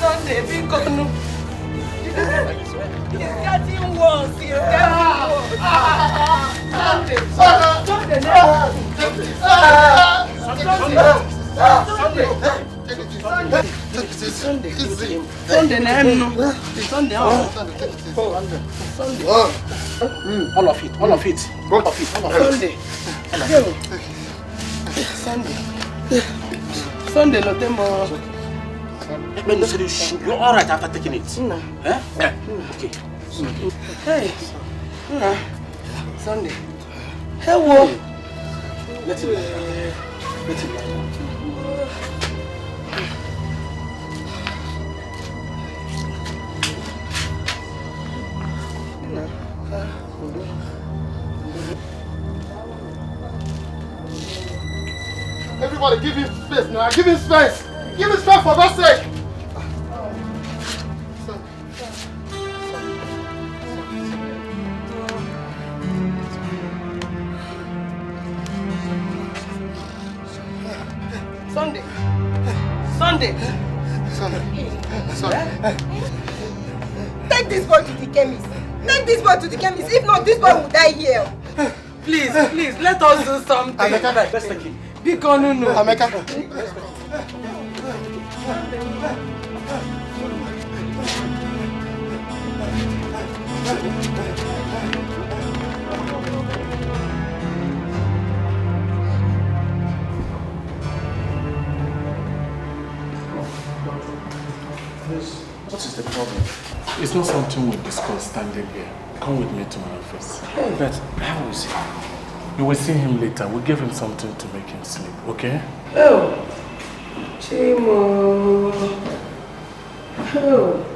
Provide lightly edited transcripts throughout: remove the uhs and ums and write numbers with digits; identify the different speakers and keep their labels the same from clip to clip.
Speaker 1: Sunday, be gone. It's getting worse. It's getting worse. Sunday. All of it. Sunday, Lotemo. When you said you're all right after taking it. No. Eh? Yeah. Okay. Hey. Sunday. Hello. Let it lie.
Speaker 2: Everybody give him space now. Give him space. Give him space for God's sake.
Speaker 1: Sunday. Take this boy to the chemist. If not, this boy will die here. Please, let us do something.
Speaker 2: Ameka, let's take him.
Speaker 1: Be gone, no.
Speaker 2: Ameka.
Speaker 3: What is the problem? It's not something we discuss standing here. Come with me to my office.
Speaker 4: But how is he?
Speaker 3: You will see him later. We give him something to make him sleep, okay?
Speaker 1: Oh, Chimo. Oh.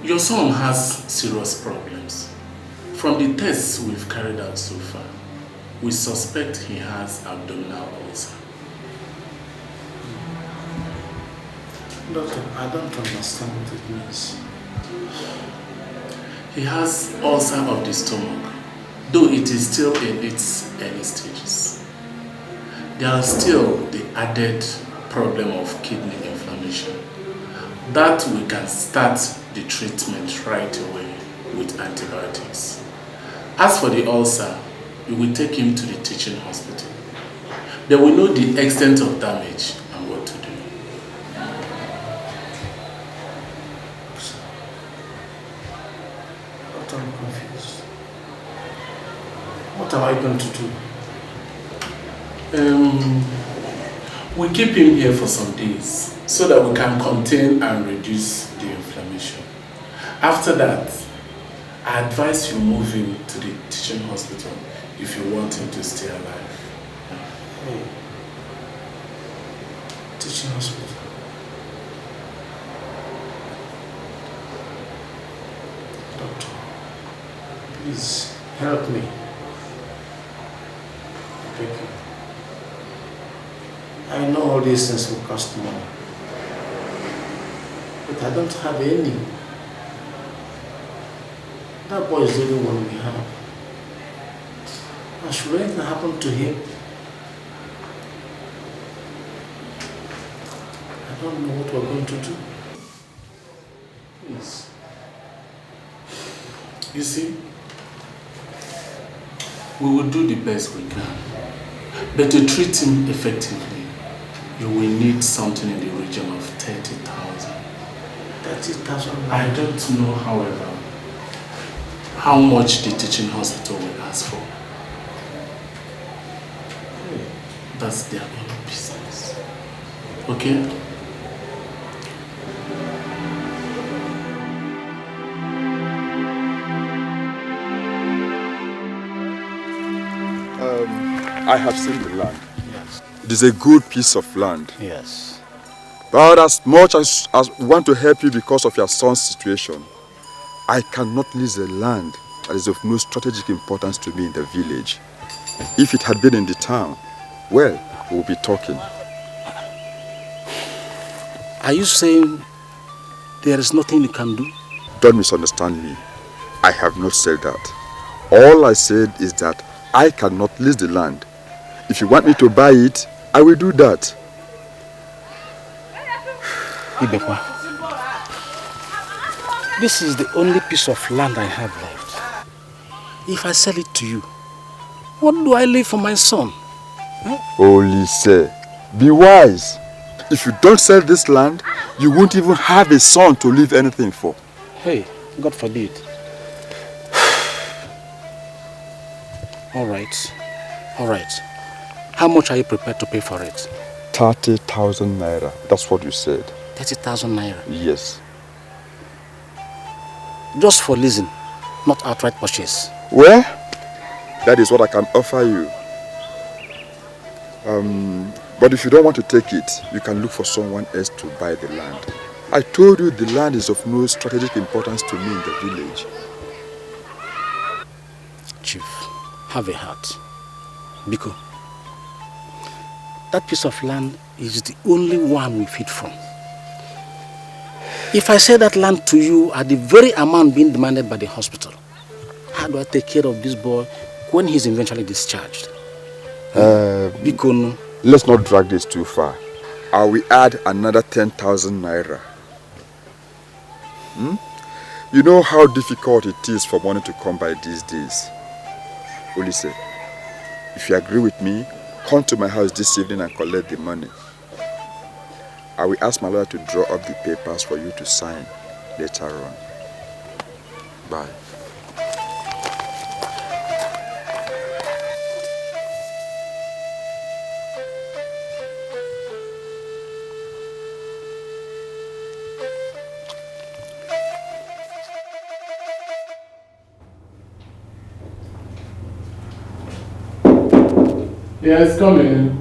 Speaker 3: Your son has serious problems. From the tests we've carried out so far, we suspect he has abdominal ulcer.
Speaker 4: Doctor, I don't understand what it means.
Speaker 3: He has ulcer of the stomach, though it is still in its early stages. There is still the added problem of kidney inflammation. That we can start the treatment right away with antibiotics. As for the ulcer, we will take him to the teaching hospital. They will know the extent of damage and what to do.
Speaker 4: But I'm confused. What am I going to do?
Speaker 3: We keep him here for some days so that we can contain and reduce the inflammation. After that, I advise you move him to the teaching hospital if you want him to stay alive.
Speaker 4: Hey. Teaching hospital? Doctor, please help me. Thank you. I know all these things will cost money, but I don't have any. That boy is the only one we have. And should anything happen to him, I don't know what we're going to do. Please.
Speaker 3: You see, we will do the best we can. But to treat him effectively, you will need something in the region of 30,000.
Speaker 4: 30,000?
Speaker 3: I don't know, however, how much the teaching hospital will ask for. That's their own business. Okay?
Speaker 5: I have seen the land.
Speaker 4: Yes.
Speaker 5: It is a good piece of land.
Speaker 1: Yes.
Speaker 5: But as much as I want to help you because of your son's situation, I cannot lease the land that is of no strategic importance to me in the village. If it had been in the town, well, we'll be talking.
Speaker 1: Are you saying there is nothing you can do?
Speaker 5: Don't misunderstand me. I have not said that. All I said is that I cannot lease the land. If you want me to buy it, I will do that.
Speaker 1: Ibekwa, this is the only piece of land I have left. If I sell it to you, what do I leave for my son?
Speaker 5: Holy say, be wise. If you don't sell this land, you won't even have a son to leave anything for.
Speaker 1: Hey, God forbid. All right. How much are you prepared to pay for it?
Speaker 5: 30,000 naira. That's what you said.
Speaker 1: 30,000 naira?
Speaker 5: Yes.
Speaker 1: Just for leasing, not outright purchase.
Speaker 5: Well, that is what I can offer you. But if you don't want to take it, you can look for someone else to buy the land. I told you the land is of no strategic importance to me in the village.
Speaker 1: Chief, have a heart. Biko, that piece of land is the only one we feed from. If I sell that land to you at the very amount being demanded by the hospital, how do I take care of this boy when he's eventually discharged? Biko, no.
Speaker 5: Let's not drag this too far. I will add another 10,000 naira. You know how difficult it is for money to come by these days. Olise, if you agree with me, come to my house this evening and collect the money. I will ask my lawyer to draw up the papers for you to sign later on. Bye.
Speaker 3: Yeah, it's coming.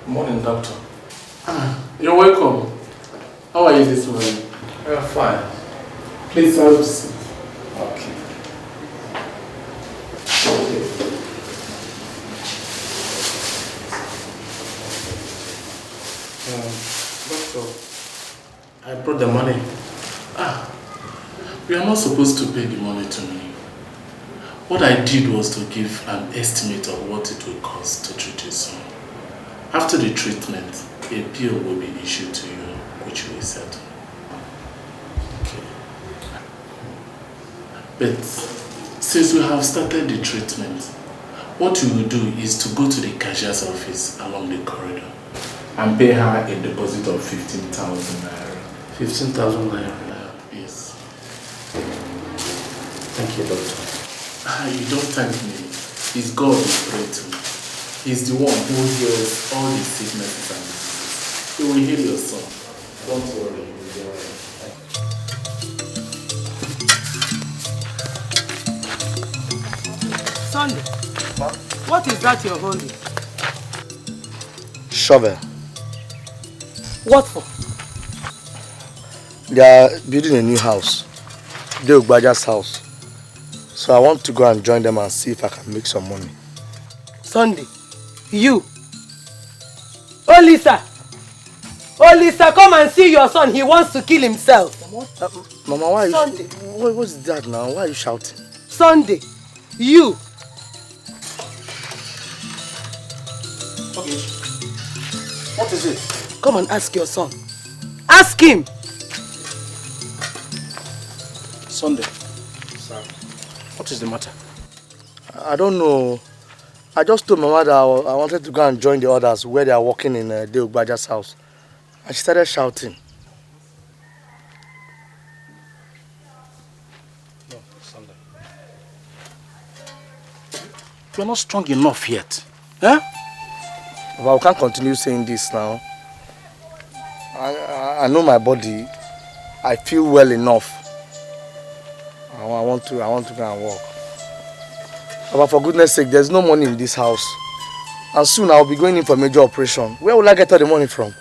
Speaker 3: Morning, doctor. You're welcome. How are you this morning?
Speaker 4: I'm fine.
Speaker 3: Please have a seat.
Speaker 4: Okay.
Speaker 3: Doctor, I brought the money. We are not supposed to pay the money to me. What I did was to give an estimate of what it will cost to treat your son. After the treatment, a bill will be issued to you, which you will settle. Okay. But since we have started the treatment, what you will do is to go to the cashier's office along the corridor and pay her a deposit of 15,000 naira.
Speaker 4: 15,000 naira.
Speaker 3: Yes.
Speaker 4: Thank you, doctor.
Speaker 3: You don't thank me. It's God we pray to. He's the one who heals all the sicknesses and diseases. He will heal your son. Don't worry, he will be alright.
Speaker 6: Sunday, what is that you're holding?
Speaker 4: Shovel.
Speaker 6: What for?
Speaker 4: They are building a new house. The Ogbaja's house. So I want to go and join them and see if I can make some money.
Speaker 6: Sunday, you. Oh Lisa, come and see your son. He wants to kill himself.
Speaker 4: Mama, why are you...
Speaker 6: Sunday.
Speaker 4: What's that now? Why are you shouting?
Speaker 6: Sunday, you.
Speaker 1: Okay. What is it?
Speaker 6: Come and ask your son. Ask him.
Speaker 1: Sunday.
Speaker 4: Sir.
Speaker 1: What is the matter?
Speaker 4: I don't know. I just told Mama that I wanted to go and join the others where they are working in the Ogbaja's house. And she started shouting.
Speaker 1: No, Sunday. You're not strong enough yet. Huh?
Speaker 4: But I can't continue saying this now. I know my body. I feel well enough. I want to go and work. But for goodness sake, there's no money in this house. And soon I'll be going in for a major operation. Where will I get all the money from?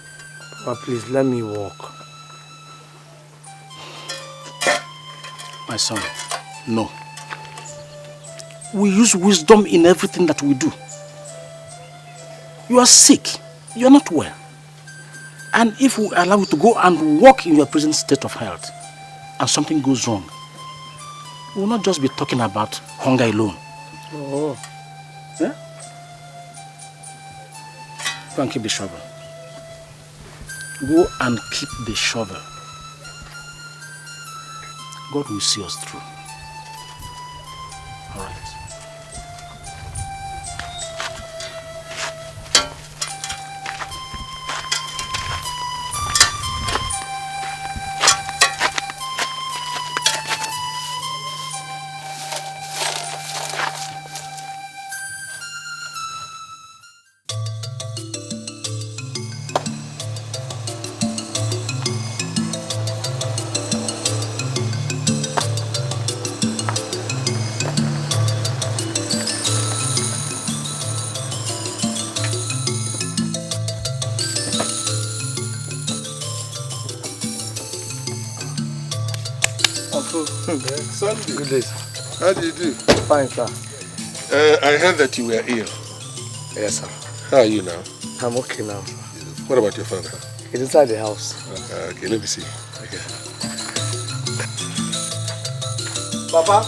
Speaker 4: Papa, please, let me walk.
Speaker 1: My son, no. We use wisdom in everything that we do. You are sick. You are not well. And if we allow you to go and walk in your present state of health, and something goes wrong, we will not just be talking about hunger alone.
Speaker 4: Oh.
Speaker 1: Yeah? Go and keep the shovel. Go and keep the shovel. God will see us through. All right.
Speaker 5: Sunday.
Speaker 4: Good day, sir.
Speaker 5: How do you do?
Speaker 4: Fine, sir.
Speaker 5: I heard that you were ill.
Speaker 4: Yes, sir.
Speaker 5: How are you now?
Speaker 4: I'm okay now, sir.
Speaker 5: What about your father?
Speaker 4: He's inside the house.
Speaker 5: Okay, let me see.
Speaker 4: Okay. Papa?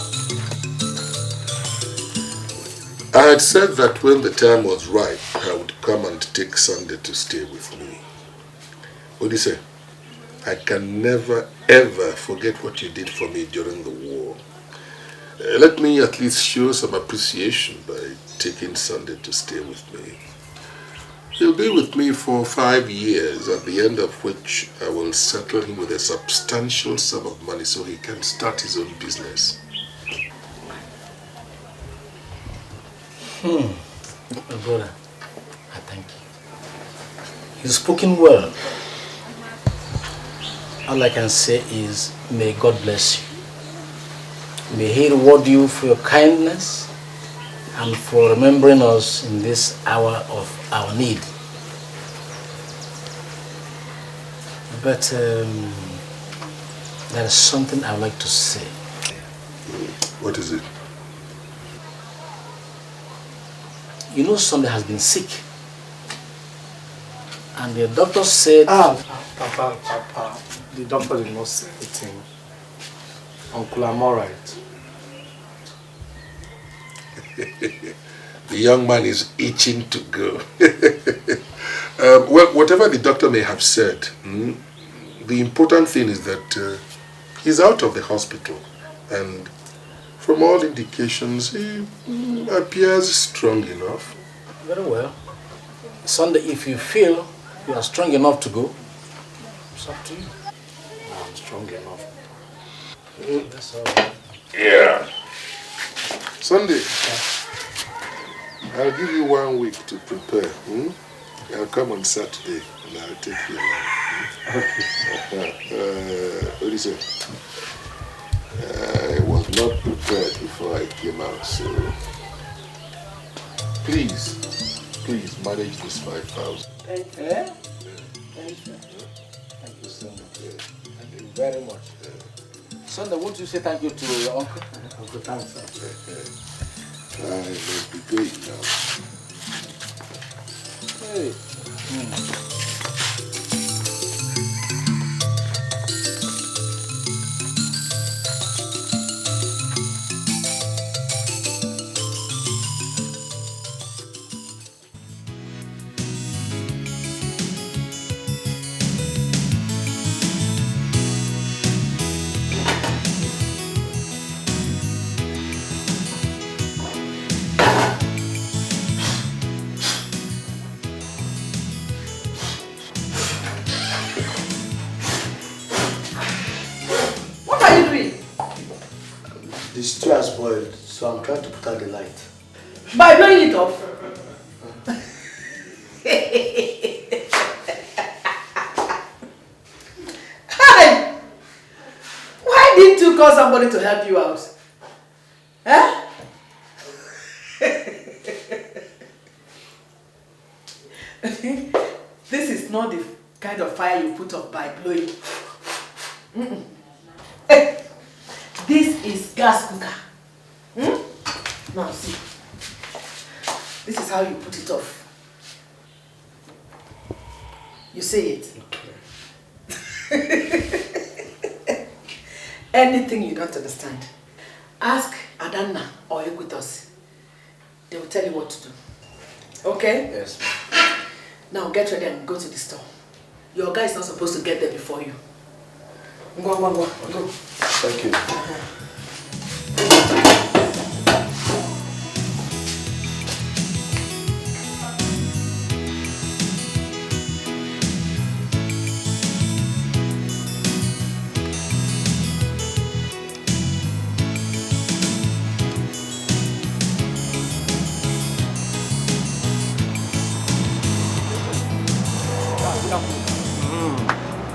Speaker 7: I had said that when the time was right, I would come and take Sunday to stay with me. What do you say? I can never, ever forget what you did for me during the war. Let me at least show some appreciation by taking Sunday to stay with me. He'll be with me for 5 years, at the end of which I will settle him with a substantial sum of money so he can start his own business.
Speaker 1: My brother, I thank you. You've spoken well. All I can say is, may God bless you. May He reward you for your kindness and for remembering us in this hour of our need. But there is something I would like to say.
Speaker 7: What is it?
Speaker 1: You know somebody has been sick. And the doctor said...
Speaker 4: Papa. The doctor did not say anything. Uncle, I'm alright.
Speaker 7: The young man is itching to go. Well, whatever the doctor may have said, the important thing is that he's out of the hospital, and from all indications, he appears strong enough.
Speaker 1: Very well. Sunday, if you feel you are strong enough to go, it's up to you.
Speaker 4: I'm strong enough.
Speaker 1: That's all right.
Speaker 7: Yeah. Sunday, I'll give you 1 week to prepare. I'll come on Saturday and I'll take you along. What do you say? I was not prepared before I came out, so please manage this 5,000.
Speaker 1: Thank you. Thank you. Thank you so much. Thank you very much. Sunday, won't you say thank you to your uncle? Uncle, thanks, sir.
Speaker 7: I must be going now.
Speaker 1: Hey.
Speaker 4: The stew has boiled, so I'm trying to put out the light.
Speaker 6: By blowing it off. Hi! Why didn't you call somebody to help you out? Huh? This is not the kind of fire you put up by blowing. Hey, this is gas cooker. Now see, this is how you put it off. You see it? Okay. Anything you don't understand, ask Adanna or Equitos. They will tell you what to do. Okay?
Speaker 4: Yes.
Speaker 6: Now get ready and go to the store. Your guy is not supposed to get there before you. Go.
Speaker 4: Thank you.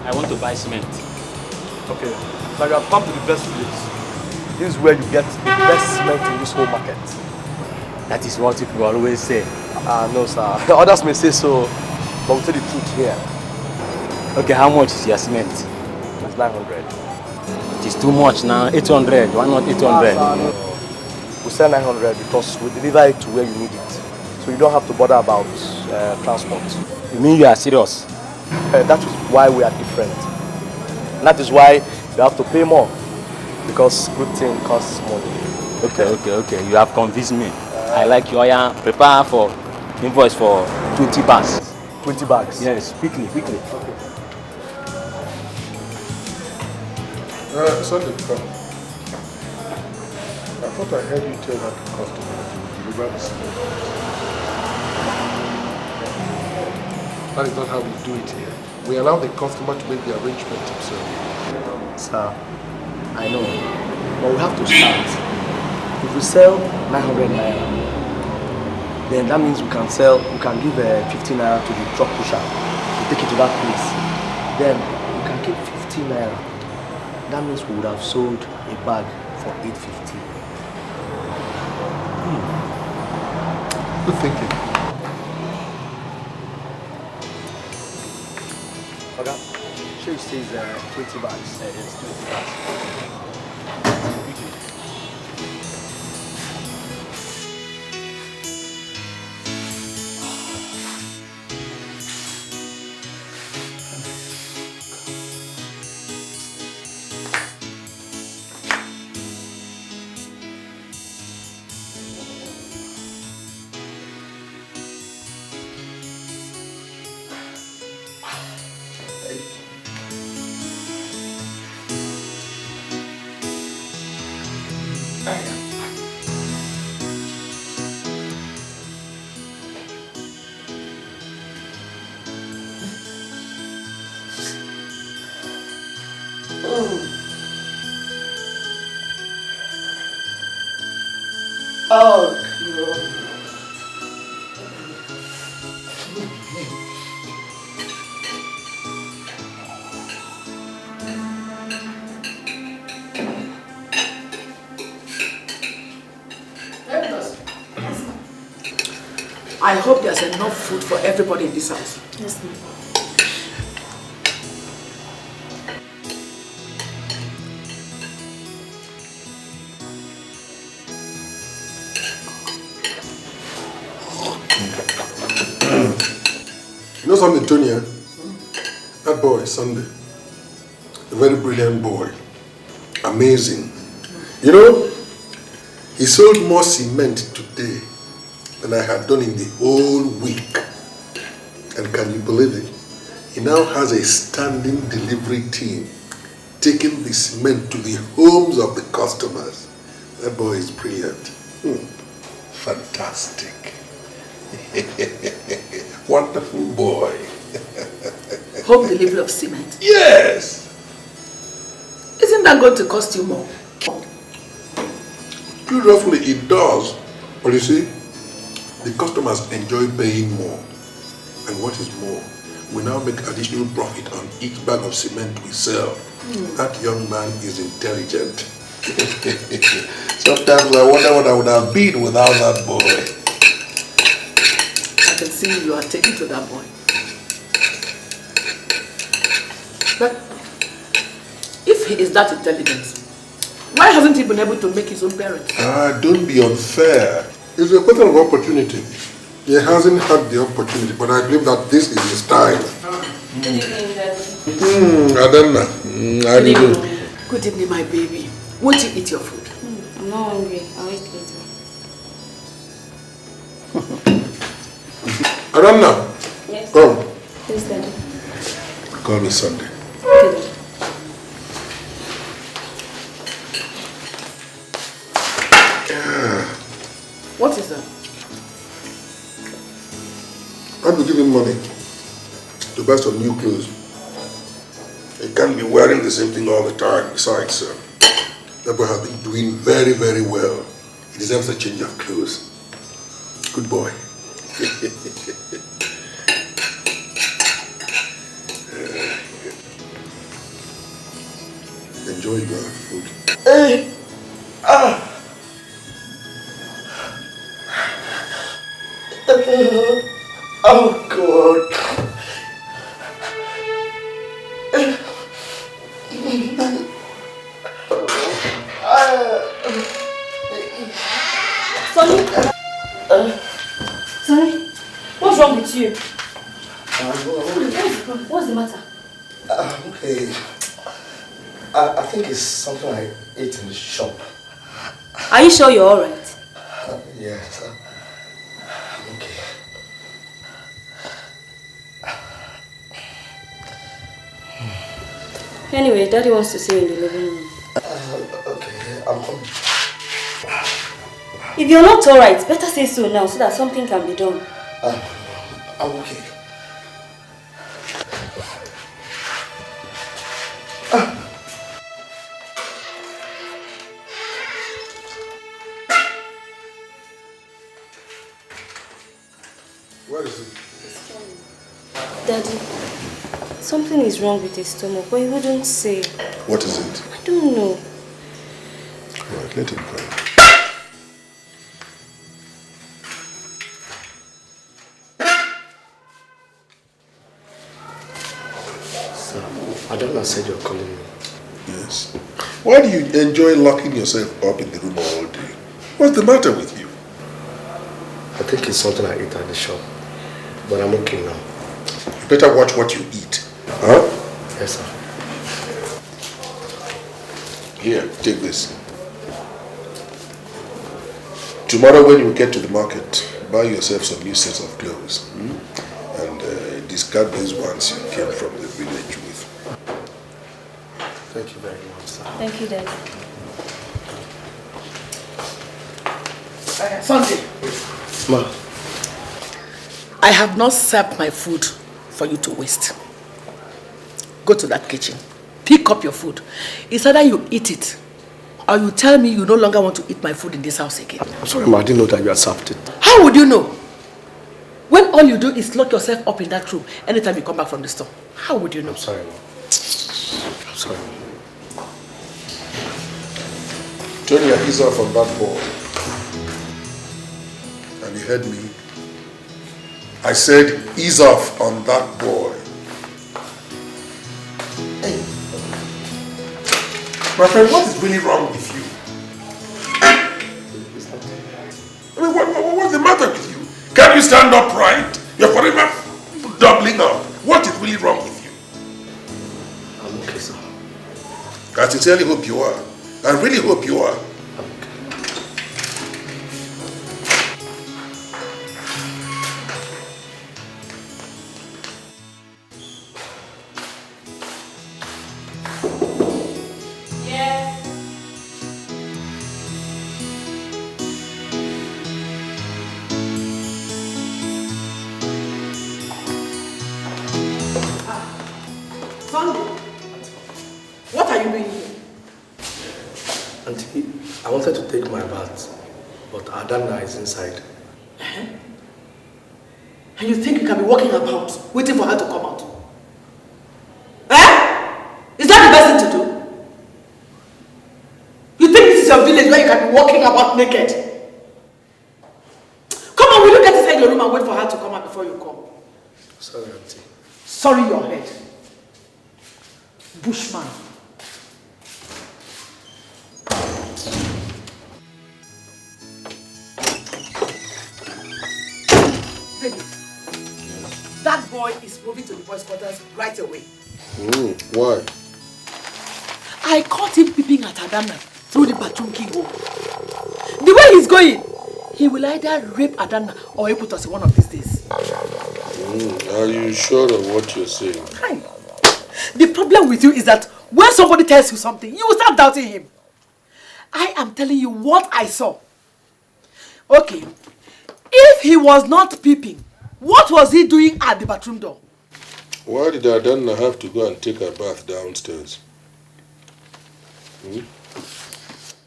Speaker 1: I want to buy cement.
Speaker 4: Okay, now you have come to the best place. This is where you get the best cement in this whole market.
Speaker 1: That is what people always say.
Speaker 4: No, sir. Others may say so, but we'll tell the truth here.
Speaker 1: Okay, how much is your cement?
Speaker 4: That's 900.
Speaker 1: It is too much now. 800. Why not 800?
Speaker 4: We sell 900 because we deliver it to where you need it. So you don't have to bother about transport.
Speaker 1: You mean you are serious?
Speaker 4: That is why we are different. And that is why you have to pay more. Because good thing costs money.
Speaker 1: Okay. You have convinced me. I like you. Prepare for invoice for 20 bags.
Speaker 4: 20 bags?
Speaker 1: Yes, quickly.
Speaker 4: Okay.
Speaker 7: Sunday, come. I thought I heard you tell that customer that you would deliver the cement. That is not how we do it here. We allow the customer to make the arrangement himself.
Speaker 4: Sir, I know, but we have to start. If we sell 900 naira, then that means we can give 15 naira to the truck pusher to take it to that place. Then we can keep 15 naira. That means we would have sold a bag for 850.
Speaker 7: Good thinking.
Speaker 4: Okay. Sure, it says 20 bags. It's 20 bags.
Speaker 6: Oh, I hope there's enough food for everybody in this house.
Speaker 8: Yes, ma'am.
Speaker 7: You know something, Tonya? That boy, Sunday, a very brilliant boy. Amazing. You know, he sold more cement today than I had done in the whole week. And can you believe it? He now has a standing delivery team taking the cement to the homes of the customers. That boy is brilliant. Fantastic. Wonderful boy.
Speaker 6: Home delivery of cement.
Speaker 7: Yes!
Speaker 6: Isn't that going to cost you more?
Speaker 7: Too roughly it does. But you see, the customers enjoy paying more. And what is more, we now make additional profit on each bag of cement we sell. That young man is intelligent. Sometimes I wonder what I would have been without that boy.
Speaker 6: I can see you are taken to that boy. But if he is that intelligent, why hasn't he been able to make his own parents?
Speaker 7: Don't be unfair. It's a question of opportunity. He hasn't had the opportunity, but I believe that this is his time.
Speaker 8: Good evening, Daddy.
Speaker 7: Adanna, how do you do?
Speaker 6: Good evening, my baby. Won't you eat your food?
Speaker 8: I'm not hungry. I'll eat later.
Speaker 7: Adanna,
Speaker 8: Yes.
Speaker 7: come.
Speaker 8: Yes, Daddy.
Speaker 7: Call me Sunday.
Speaker 8: Okay, Daddy.
Speaker 6: What is that?
Speaker 7: I've been giving money to buy some new clothes. You can't be wearing the same thing all the time. Besides, Pepper has been doing very, very well. He deserves a change of clothes. Good boy. Enjoy your food.
Speaker 4: Hey! Oh God!
Speaker 8: Sonny? Sonny? What's wrong with you? What's the matter?
Speaker 4: Okay. I think it's something I ate in the shop.
Speaker 8: Are you sure you're alright?
Speaker 4: Yes. I'm okay.
Speaker 8: Anyway, Daddy wants to see you in the living room.
Speaker 4: Okay, I'm coming.
Speaker 8: If you're not alright, better say so now so that something can be done.
Speaker 4: I'm okay.
Speaker 7: Where is it?
Speaker 8: Daddy, something is wrong with his stomach, but he wouldn't say.
Speaker 7: What is it?
Speaker 8: I don't know.
Speaker 7: Right, let him go.
Speaker 4: Sir, Adanna said you're calling me.
Speaker 7: Yes. Why do you enjoy locking yourself up in the room all day? What's the matter with you?
Speaker 4: I think it's something I ate at the shop. But I'm okay now.
Speaker 7: You better watch what you eat. Huh?
Speaker 4: Yes, sir.
Speaker 7: Here, take this. Tomorrow when you get to the market, buy yourself some new sets of clothes. And discard those ones you came from the village with.
Speaker 4: Thank you very much, sir.
Speaker 8: Thank you, Daddy.
Speaker 6: Sunday,
Speaker 4: Ma.
Speaker 6: I have not served my food for you to waste. Go to that kitchen. Pick up your food. It's either you eat it or you tell me you no longer want to eat my food in this house again.
Speaker 4: I'm sorry, ma. I didn't know that you had served it.
Speaker 6: How would you know? When all you do is lock yourself up in that room anytime you come back from the store. How would you know?
Speaker 4: I'm sorry, ma. I'm sorry.
Speaker 7: Turn your ears off on that boy. Have you heard me? I said ease off on that boy. Hey. My friend, what is really wrong with you? I mean, what's the matter with you? Can't you stand upright? You're forever doubling up. What is really wrong with you?
Speaker 4: I'm okay, sir.
Speaker 7: I sincerely hope you are. I really hope you are.
Speaker 6: What are you doing here?
Speaker 4: Auntie, I wanted to take my bath, but Adanna is inside.
Speaker 6: And you think you can be walking about, waiting for her to come out? Is that the best thing to do? You think this is your village where you can be walking about naked? Come on, will you get inside your room and wait for her to come out before you come.
Speaker 4: Sorry, Auntie.
Speaker 6: Sorry your head. Bushman. David, that boy is moving to the boys' quarters right away.
Speaker 7: Why?
Speaker 6: I caught him peeping at Adana through the bathroom keyhole. The way he's going, he will either rape Adana or he put us in one of these days.
Speaker 7: Are you sure of what you're saying?
Speaker 6: Hi. The problem with you is that when somebody tells you something, you will start doubting him. I am telling you what I saw. Okay, if he was not peeping, what was he doing at the bathroom door?
Speaker 7: Why did Adana have to go and take a bath downstairs?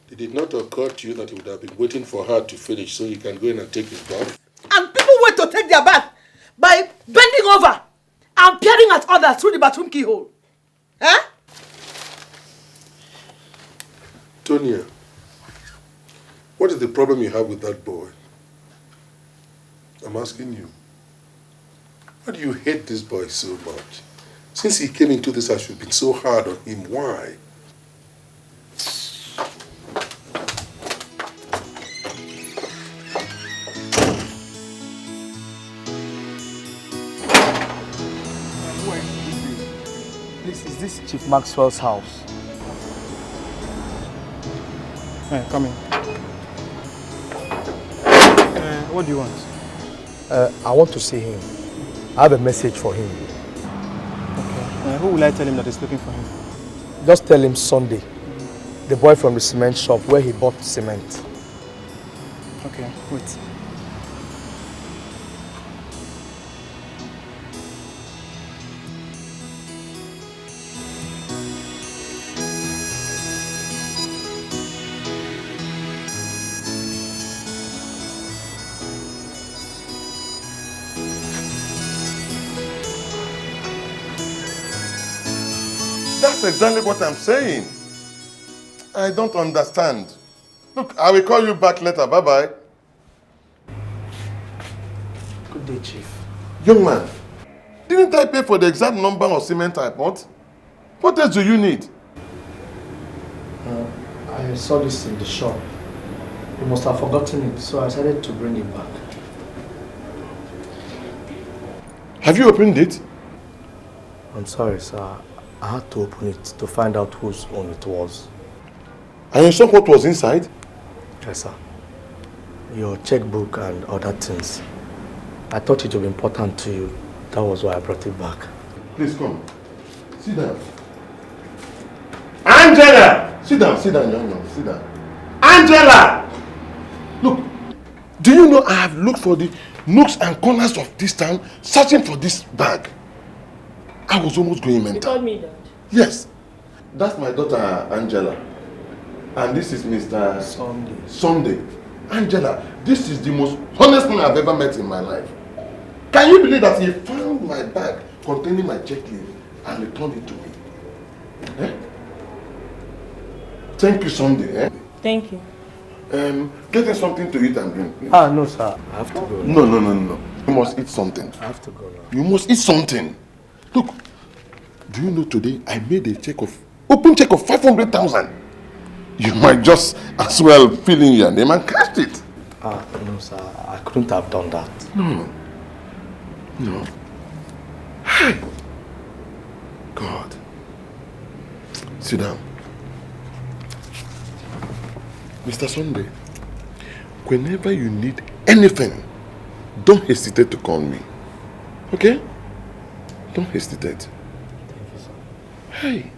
Speaker 7: Did it not occur to you that he would have been waiting for her to finish so he can go in and take his bath?
Speaker 6: And people wait to take their bath by bending over and peering at others through the bathroom keyhole. Huh?
Speaker 7: Tonya, what is the problem you have with that boy? I'm asking you. Why do you hate this boy so much? Since he came into this house, you've been so hard on him. Why?
Speaker 4: Please, is this Chief Maxwell's house?
Speaker 2: Come in. What do you want?
Speaker 4: I want to see him. I have a message for him.
Speaker 2: Okay. Who will I tell him that is looking for him?
Speaker 4: Just tell him Sunday, the boy from the cement shop where he bought cement.
Speaker 2: Okay, wait.
Speaker 7: That's exactly what I'm saying. I don't understand. Look, I will call you back later. Bye-bye.
Speaker 4: Good day, Chief.
Speaker 7: Young man, didn't I pay for the exact number of cement I bought? What else do you need?
Speaker 4: I saw this in the shop. You must have forgotten it, so I decided to bring it back.
Speaker 7: Have you opened it?
Speaker 4: I'm sorry, sir. I had to open it to find out whose own it was.
Speaker 7: And you saw what was inside?
Speaker 4: Yes, sir. Your checkbook and other things. I thought it would be important to you. That was why I brought it back.
Speaker 7: Please come. Sit down. Angela! Sit down, young man. Sit down. Angela! Look, do you know I have looked for the nooks and corners of this town searching for this bag? I was almost going mental.
Speaker 8: You called me Dad?
Speaker 7: Yes. That's my daughter, Angela. And this is Mr. Sunday. Angela, this is the most honest man I've ever met in my life. Can you believe that he found my bag containing my check leaf and returned it to me? Eh? Thank you, Sunday. Eh?
Speaker 8: Thank you.
Speaker 7: Get us something to eat and drink, please.
Speaker 4: No, sir. I have to go.
Speaker 7: No. You must eat something.
Speaker 4: I have to go now.
Speaker 7: You must eat something. Look, do you know today I made a open check of 500,000. You might just as well fill in your name and cash it.
Speaker 4: No, sir. I couldn't have done that.
Speaker 7: No. Hey. God. Sit down. Mr. Sunday, whenever you need anything, don't hesitate to call me. Okay? Don't hesitate.
Speaker 4: Thank you, sir.
Speaker 7: Hey.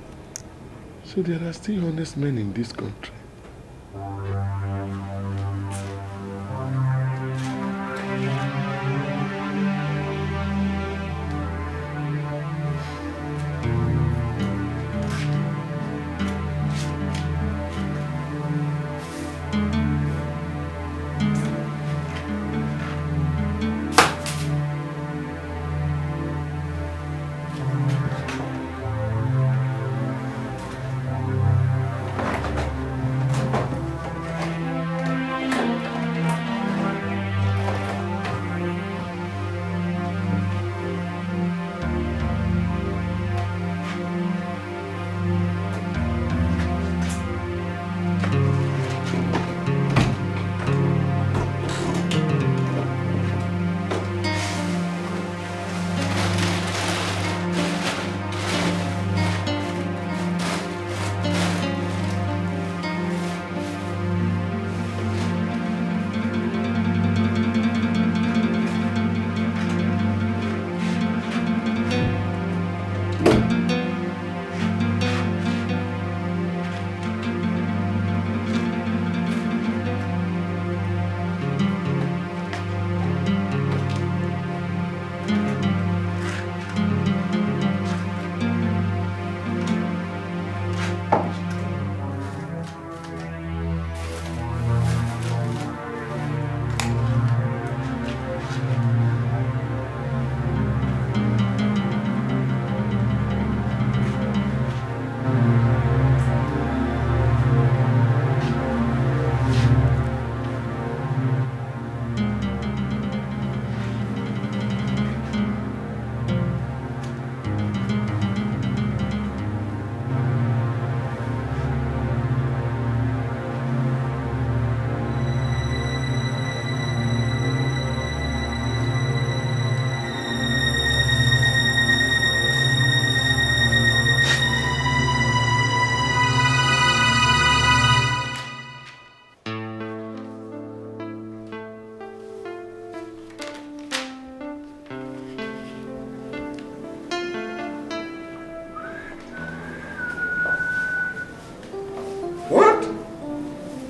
Speaker 7: So there are still honest men in this country.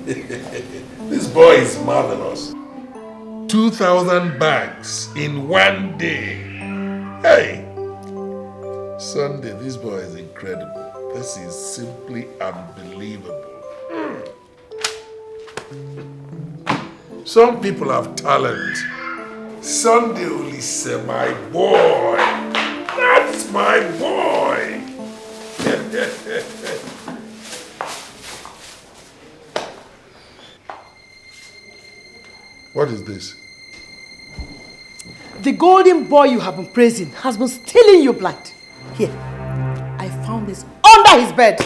Speaker 7: This boy is marvelous. 2,000 bags in one day. Hey! Sunday, this boy is incredible. This is simply unbelievable. Some people have talent. Sunday Olise, my boy. That's my boy. What is this?
Speaker 6: The golden boy you have been praising has been stealing your blood. Here, I found this under his bed.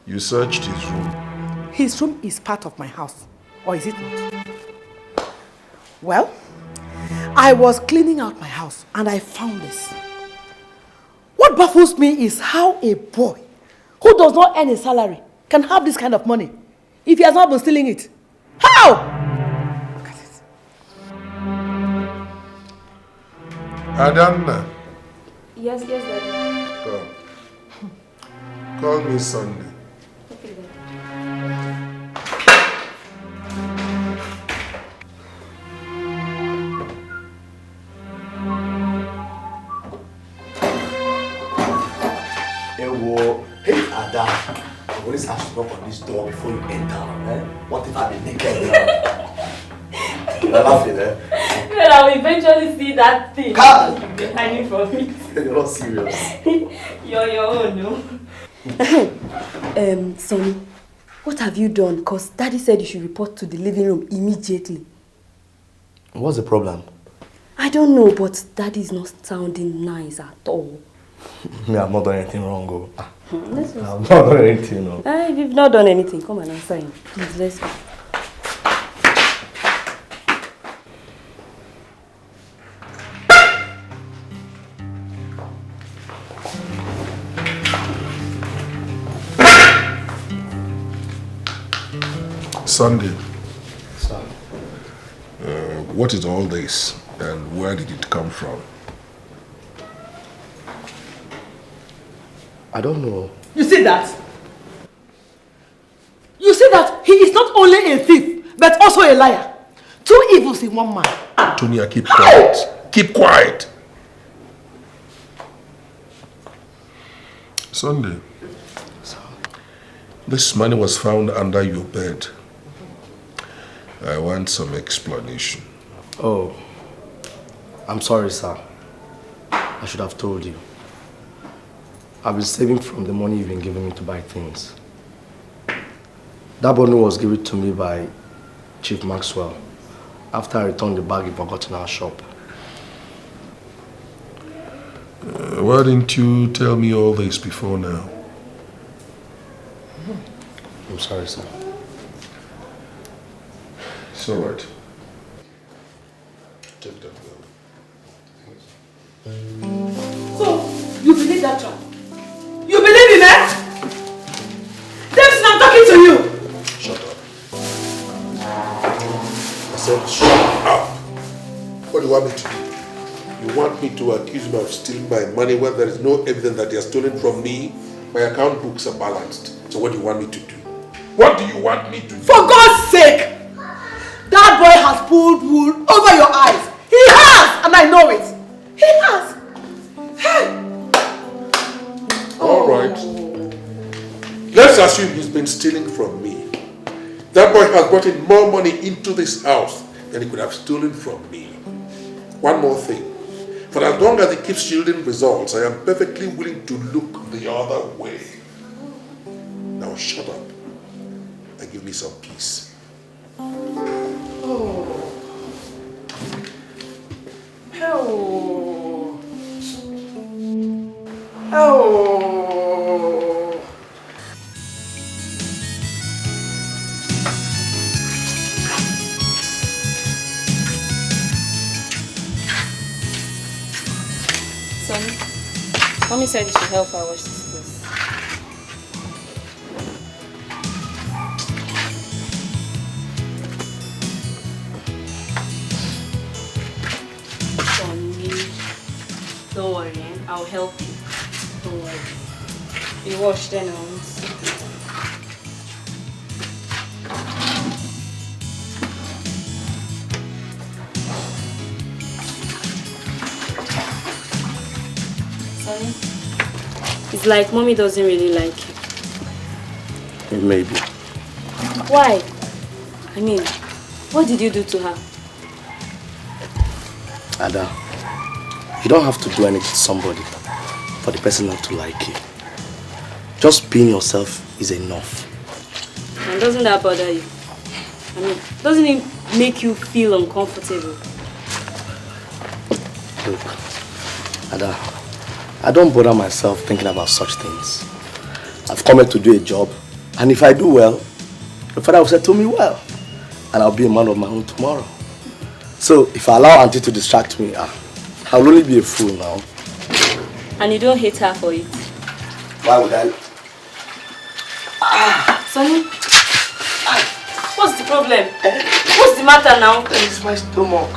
Speaker 7: You searched his room.
Speaker 6: His room is part of my house, or is it not? Well, I was cleaning out my house and I found this. What baffles me is how a boy who does not earn a salary can have this kind of money if he has not been stealing it. How? Look at it.
Speaker 7: Adanna.
Speaker 8: Yes, Daddy.
Speaker 7: Call me Sunday.
Speaker 8: Okay, Daddy.
Speaker 4: Hey, Ada, I always have to knock on this door before you enter. Eh? What if I'm naked now? You're laughing, eh?
Speaker 8: Well, I'll eventually see that thing. You're hiding from me.
Speaker 4: You're not serious.
Speaker 8: You're your own, no? Sonny, what have you done? Because Daddy said you should report to the living room immediately.
Speaker 4: What's the problem?
Speaker 8: I don't know, but Daddy is not sounding nice at all.
Speaker 4: Me, I've not done anything wrong. Oh.
Speaker 8: Let's go.
Speaker 4: I've not done anything. No.
Speaker 8: If you've not done anything, come and answer him. Please, let's go.
Speaker 7: Sunday.
Speaker 4: Sir.
Speaker 7: What is all this and where did it come from?
Speaker 4: I don't know.
Speaker 6: You see that? You see that he is not only a thief, but also a liar. Two evils in one man.
Speaker 7: Tonya, keep quiet. Keep quiet. Sunday. This money was found under your bed. I want some explanation.
Speaker 4: Oh, I'm sorry, sir. I should have told you. I've been saving from the money you've been giving me to buy things. That bundle was given to me by Chief Maxwell after I returned the bag he forgot in our shop.
Speaker 7: Why didn't you tell me all this before now?
Speaker 4: I'm sorry, sir.
Speaker 7: It's all right. Take that girl.
Speaker 6: So, you believe that trap? You believe in it? Jameson, I'm talking to you!
Speaker 7: Shut up. I said, shut up. What do you want me to do? You want me to accuse me of stealing my money when there is no evidence that they are stolen from me? My account books are balanced. So what do you want me to do? What do you want me to do?
Speaker 6: For God's sake! That boy has pulled wool over your eyes. He has! And I know it. He has. Hey!
Speaker 7: All right. Let's assume he's been stealing from me. That boy has brought in more money into this house than he could have stolen from me. One more thing. For as long as he keeps yielding results, I am perfectly willing to look the other way. Now shut up and give me some peace.
Speaker 6: Oh. Oh. Oh.
Speaker 8: Sonny, Mommy said you should help her wash this clothes. Don't worry, I'll help you. Don't worry. You wash then I'll see. It's like mommy doesn't really like you.
Speaker 4: Maybe.
Speaker 8: Why? I mean, what did you do to her?
Speaker 4: Ada, you don't have to do anything to somebody for the person not to like you. Just being yourself is enough.
Speaker 8: And doesn't that bother you? I mean, doesn't it make you feel uncomfortable?
Speaker 4: Look, Ada, I don't bother myself thinking about such things. I've come here to do a job, and if I do well, the father will settle me well, and I'll be a man of my own tomorrow. So, if I allow Auntie to distract me, I'll only be a fool now.
Speaker 8: And you don't hate her for it?
Speaker 4: Why would I?
Speaker 8: Sonny? What's the problem? What's the matter now?
Speaker 4: It's my stomach.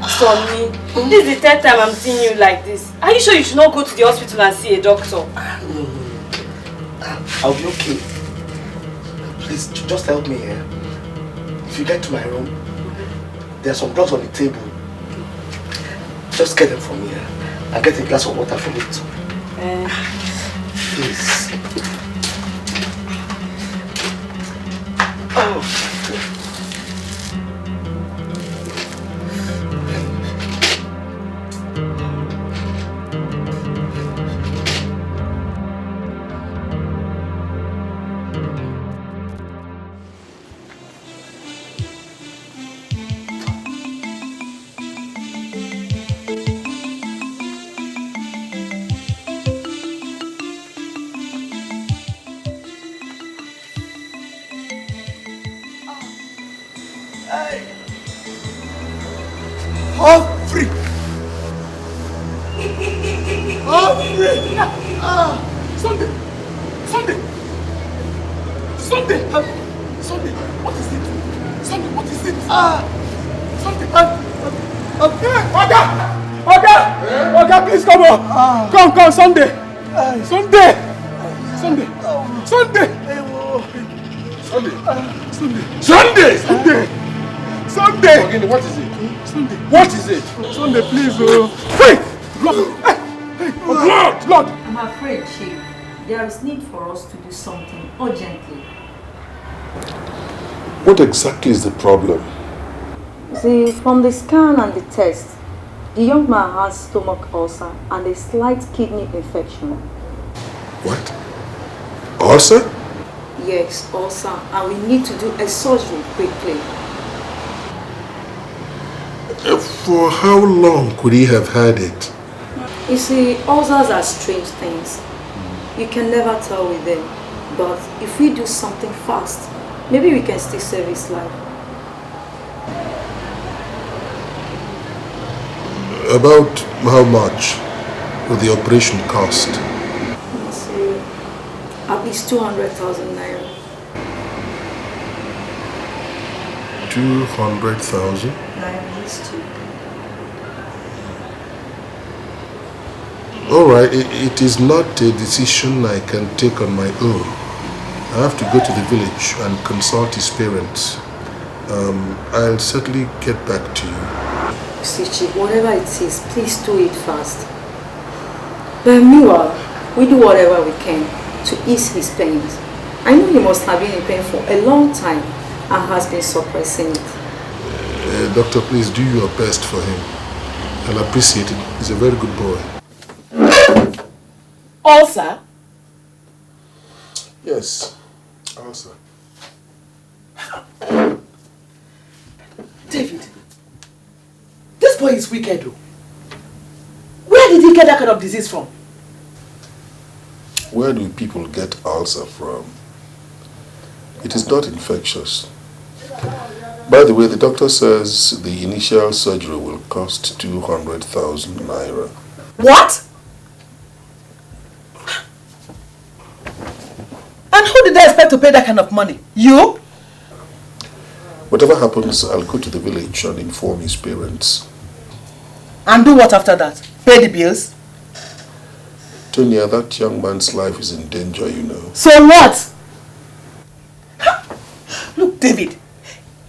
Speaker 8: Sonny, this is the third time I'm seeing you like this. Are you sure you should not go to the hospital and see a doctor?
Speaker 4: I'll be okay. Please, just help me here. If you get to my room, there are some drugs on the table. Just get them from here and get a glass of water from it. Please. Oh.
Speaker 2: Come, Sunday! Sunday! Sunday! Sunday! Sunday! Sunday! Sunday! Again, what is it? Sunday! What is it? Sunday, please! Wait! Lord!
Speaker 9: I'm afraid, Chief, there is need for us to do something urgently.
Speaker 7: What exactly is the problem?
Speaker 9: See, from the scan and the test, the young man has stomach ulcer and a slight kidney infection.
Speaker 7: What? Ulcer?
Speaker 9: Yes, ulcer, and we need to do a surgery quickly.
Speaker 7: For how long could he have had it?
Speaker 9: You see, ulcers are strange things. You can never tell with them. But if we do something fast, maybe we can still save his life.
Speaker 7: About how much will the operation cost?
Speaker 9: Let's see, at least 200,000 naira.
Speaker 7: 200,000? Alright, it is not a decision I can take on my own. I have to go to the village and consult his parents. I'll certainly get back to you.
Speaker 9: See, Chief, whatever it is, please do it fast. But meanwhile, we do whatever we can to ease his pains. I know he must have been in pain for a long time and has been suppressing it.
Speaker 7: Doctor, please do your best for him. I'll appreciate it. He's a very good boy.
Speaker 6: Ulcer?
Speaker 7: Yes, ulcer.
Speaker 6: David, this boy is wicked though. Where did he get that kind of disease from?
Speaker 7: Where do people get ulcer from? It is not infectious. By the way, the doctor says the initial surgery will cost 200,000 naira.
Speaker 6: What? And who did I expect to pay that kind of money? You?
Speaker 7: Whatever happens, I'll go to the village and inform his parents.
Speaker 6: And do what after that? Pay the bills?
Speaker 7: Tonya, that young man's life is in danger, you know.
Speaker 6: So what? Look, David,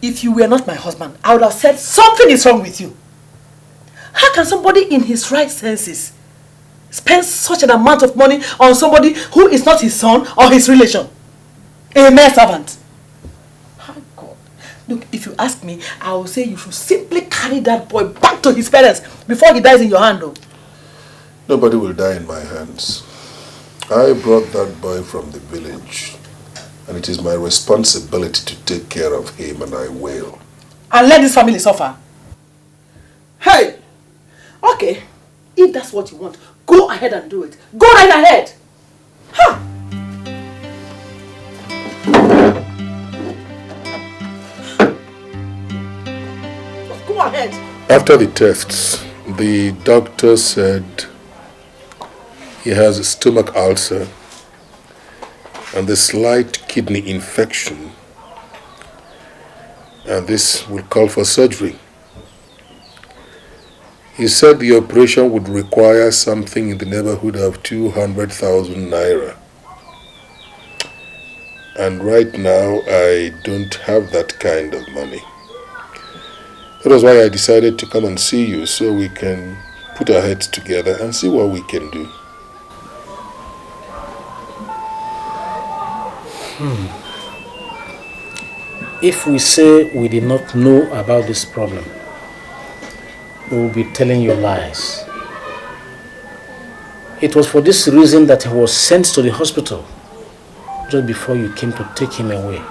Speaker 6: if you were not my husband, I would have said something is wrong with you. How can somebody in his right senses spend such an amount of money on somebody who is not his son or his relation? A mere servant. Oh God. Look, if you ask me, I will say you should simply carry that boy back to his parents before he dies in your hand. Though.
Speaker 7: Nobody will die in my hands. I brought that boy from the village, and it is my responsibility to take care of him, and I will.
Speaker 6: And let this family suffer? Hey! Okay, if that's what you want, go ahead and do it. Go right ahead! Huh. Just go ahead.
Speaker 7: After the tests, the doctor said he has a stomach ulcer and a slight kidney infection, and this will call for surgery. He said the operation would require something in the neighborhood of 200,000 naira. And right now, I don't have that kind of money. That was why I decided to come and see you, so we can put our heads together and see what we can do.
Speaker 1: If we say we did not know about this problem, we will be telling you lies. It was for this reason that he was sent to the hospital just before you came to take him away.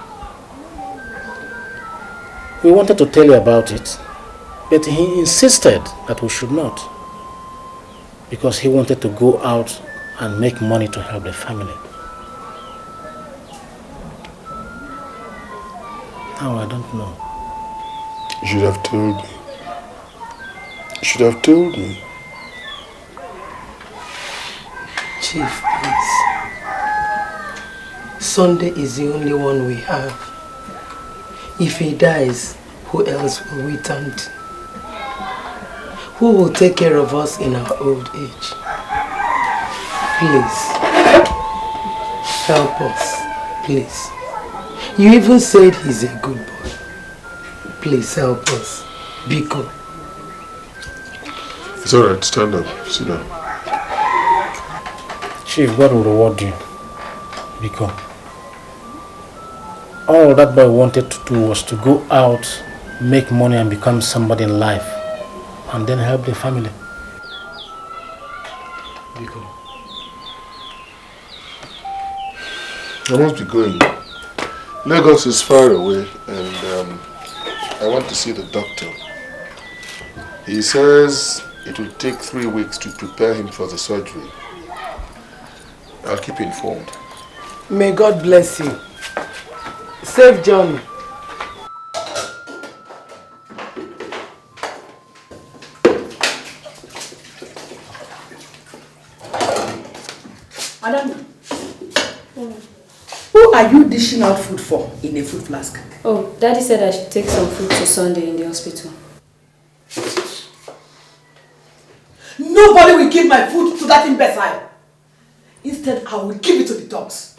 Speaker 1: We wanted to tell you about it, but he insisted that we should not, because he wanted to go out and make money to help the family. Now I don't know.
Speaker 7: You should have told me. You should have told me.
Speaker 10: Chief, please. Sunday is the only one we have. If he dies, who else will we turn to? Who will take care of us in our old age? Please, help us, please. You even said he's a good boy. Please help us. Biko.
Speaker 7: It's alright, stand up, sit down.
Speaker 1: Chief, God will reward you. Biko. All that boy wanted to do was to go out, make money and become somebody in life, and then help the family. Biko.
Speaker 7: I must be going. Lagos is far away, and I want to see the doctor. He says it will take 3 weeks to prepare him for the surgery. I'll keep you informed.
Speaker 10: May God bless you. Safe journey.
Speaker 6: Madam, who are you dishing out food for in a food flask?
Speaker 8: Oh, Daddy said I should take some food to Sunday in the hospital.
Speaker 6: Nobody will give my food to that imbecile. Instead, I will give it to the dogs.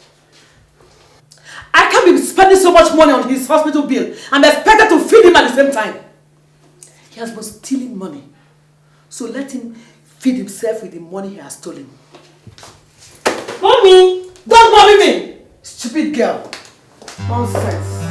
Speaker 6: I can't be spending so much money on his hospital bill and expected to feed him at the same time. He has been stealing money. So let him feed himself with the money he has stolen. Mommy! Don't mommy me! Stupid girl. Nonsense.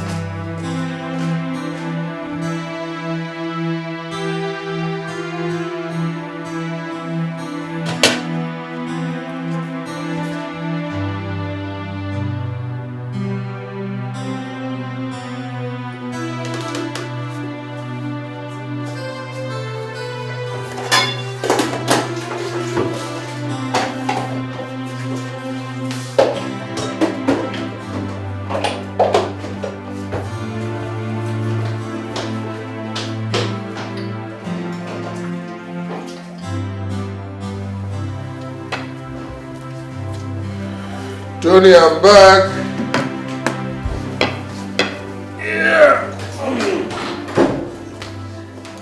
Speaker 7: Tony, I'm back. Yeah.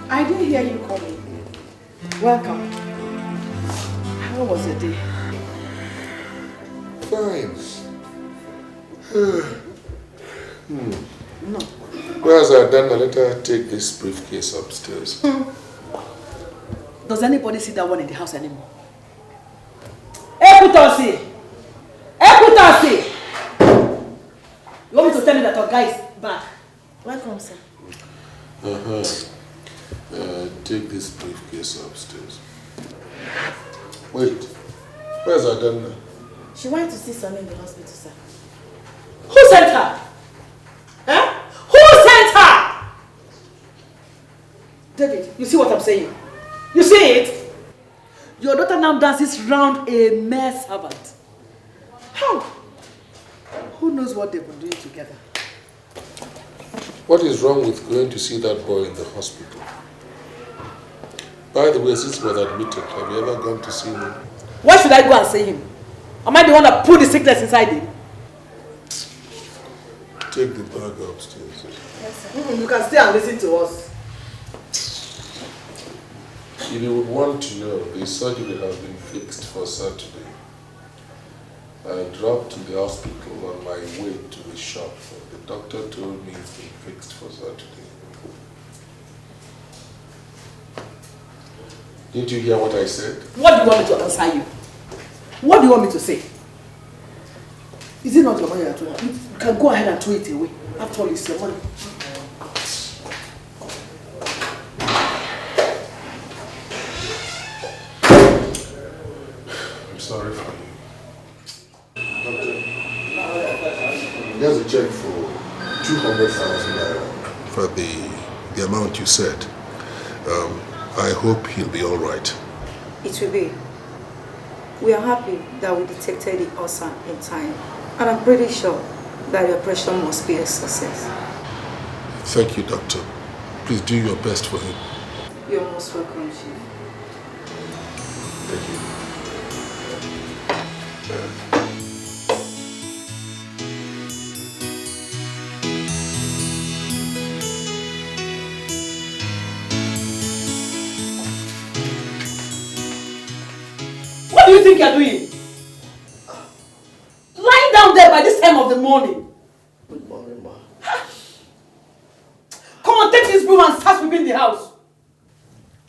Speaker 6: I didn't hear you calling. Welcome. How was your day?
Speaker 7: Fine.
Speaker 6: No.
Speaker 7: Whereas I done, let her take this briefcase upstairs.
Speaker 6: Does anybody see that one in the house anymore? Equitosi! Equitosi! You want me to tell you that our guy is back?
Speaker 8: Welcome, sir.
Speaker 7: Take this briefcase upstairs. Wait, where's Adanna?
Speaker 8: She went to see Sonny in the hospital, sir.
Speaker 6: Who sent her? Eh? Who sent her? David, you see what I'm saying? You see it? Your daughter now dances round a mere servant. How? Who knows what they've been doing together?
Speaker 7: What is wrong with going to see that boy in the hospital? By the way, since he was admitted, have you ever gone to see him?
Speaker 6: Why should I go and see him? Am I the one that put the sickness inside him?
Speaker 7: Take the bag upstairs.
Speaker 6: Yes, sir. You can stay and listen to us.
Speaker 7: If you would want to know, the surgery has been fixed for Saturday. I dropped to the hospital on my way to the shop. The doctor told me it's been fixed for Saturday. Didn't you hear what I said?
Speaker 6: What do you want me to answer you? What do you want me to say? Is it not your money that you have? You can go ahead and throw it away. After all, it's your money.
Speaker 7: I'm sorry for you. There's a check for 200,000 naira for the amount you said. I hope he'll be all right.
Speaker 9: It will be. We are happy that we detected the ulcer in time, and I'm pretty sure that the operation must be a success.
Speaker 7: Thank you, doctor. Please do your best for him.
Speaker 9: You're most welcome, Chief.
Speaker 7: Thank you.
Speaker 6: What do you think you're doing? Lying down there by this time of the morning.
Speaker 4: Good morning, ma.
Speaker 6: Come on, take this broom and start sweeping the house.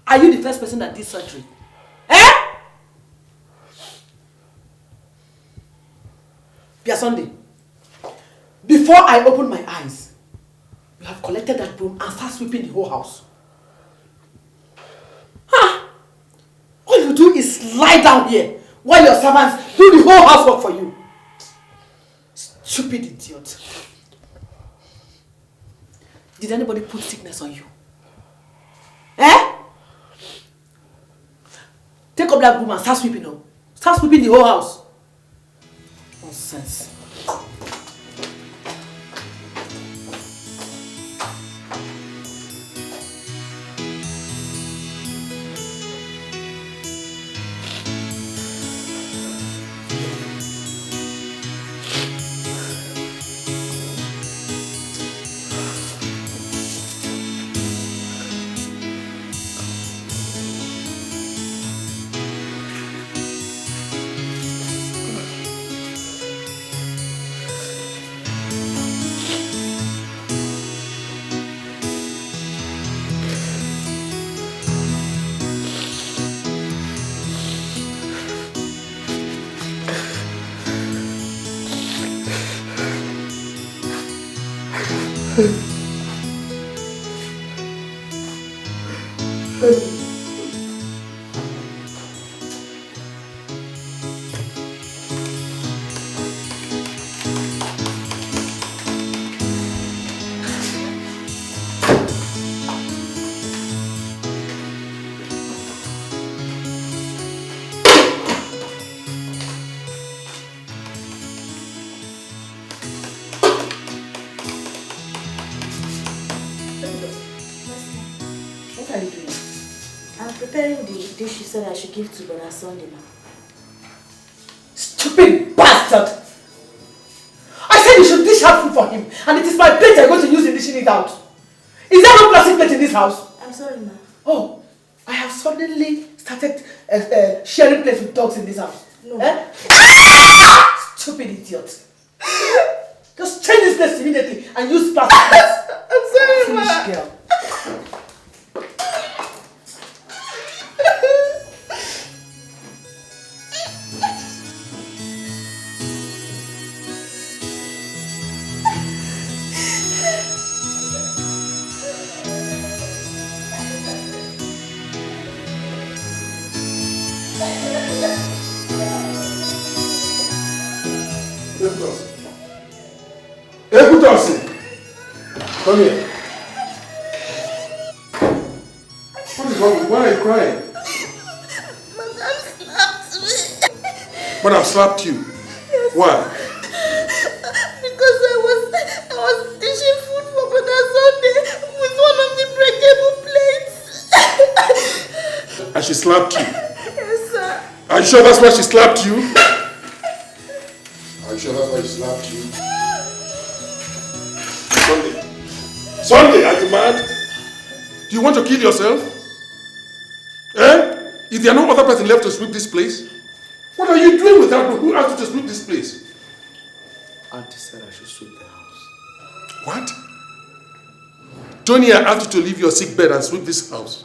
Speaker 6: Are you the first person that did surgery? Eh? Pia Sunday, before I open my eyes, you have collected that broom and start sweeping the whole house. Huh? All you do is lie down here while your servants do the whole housework for you. Stupid idiot. Did anybody put sickness on you? Eh? Take up that broom and start sweeping up. Start sweeping the whole house. Nonsense.
Speaker 8: What are you doing? I'm preparing the dish you said I should give to Brother Sunday, ma.
Speaker 6: Stupid bastard! I said you should dish out food for him, and it is my plate you're going to use in dishing it out. Is there no plastic plate in this house?
Speaker 8: I'm sorry, ma.
Speaker 6: Oh, I have suddenly started sharing plates with dogs in this house.
Speaker 8: No.
Speaker 6: Eh? Stupid idiot. Just change this place immediately and use plastic plates.
Speaker 8: I'm sorry,
Speaker 6: Foolish
Speaker 8: ma.
Speaker 6: girl.
Speaker 7: Ekutosi! Come here. What is wrong with you? Why are you crying?
Speaker 11: Madam slapped me.
Speaker 7: Madam slapped you?
Speaker 11: Yes.
Speaker 7: Why?
Speaker 11: Because I was dishing food for Brother Sunday with one of the breakable plates.
Speaker 7: And she slapped you?
Speaker 11: Yes, sir.
Speaker 7: Are you sure that's why she slapped you? Are you sure that's why she slapped you? Sunday, are you mad? Do you want to kill yourself? Eh? Is there no other person left to sweep this place? What are you doing without me? Who asked you to sweep this place?
Speaker 4: Auntie said I should sweep the house.
Speaker 7: What? Tony, I asked you to leave your sick bed and sweep this house.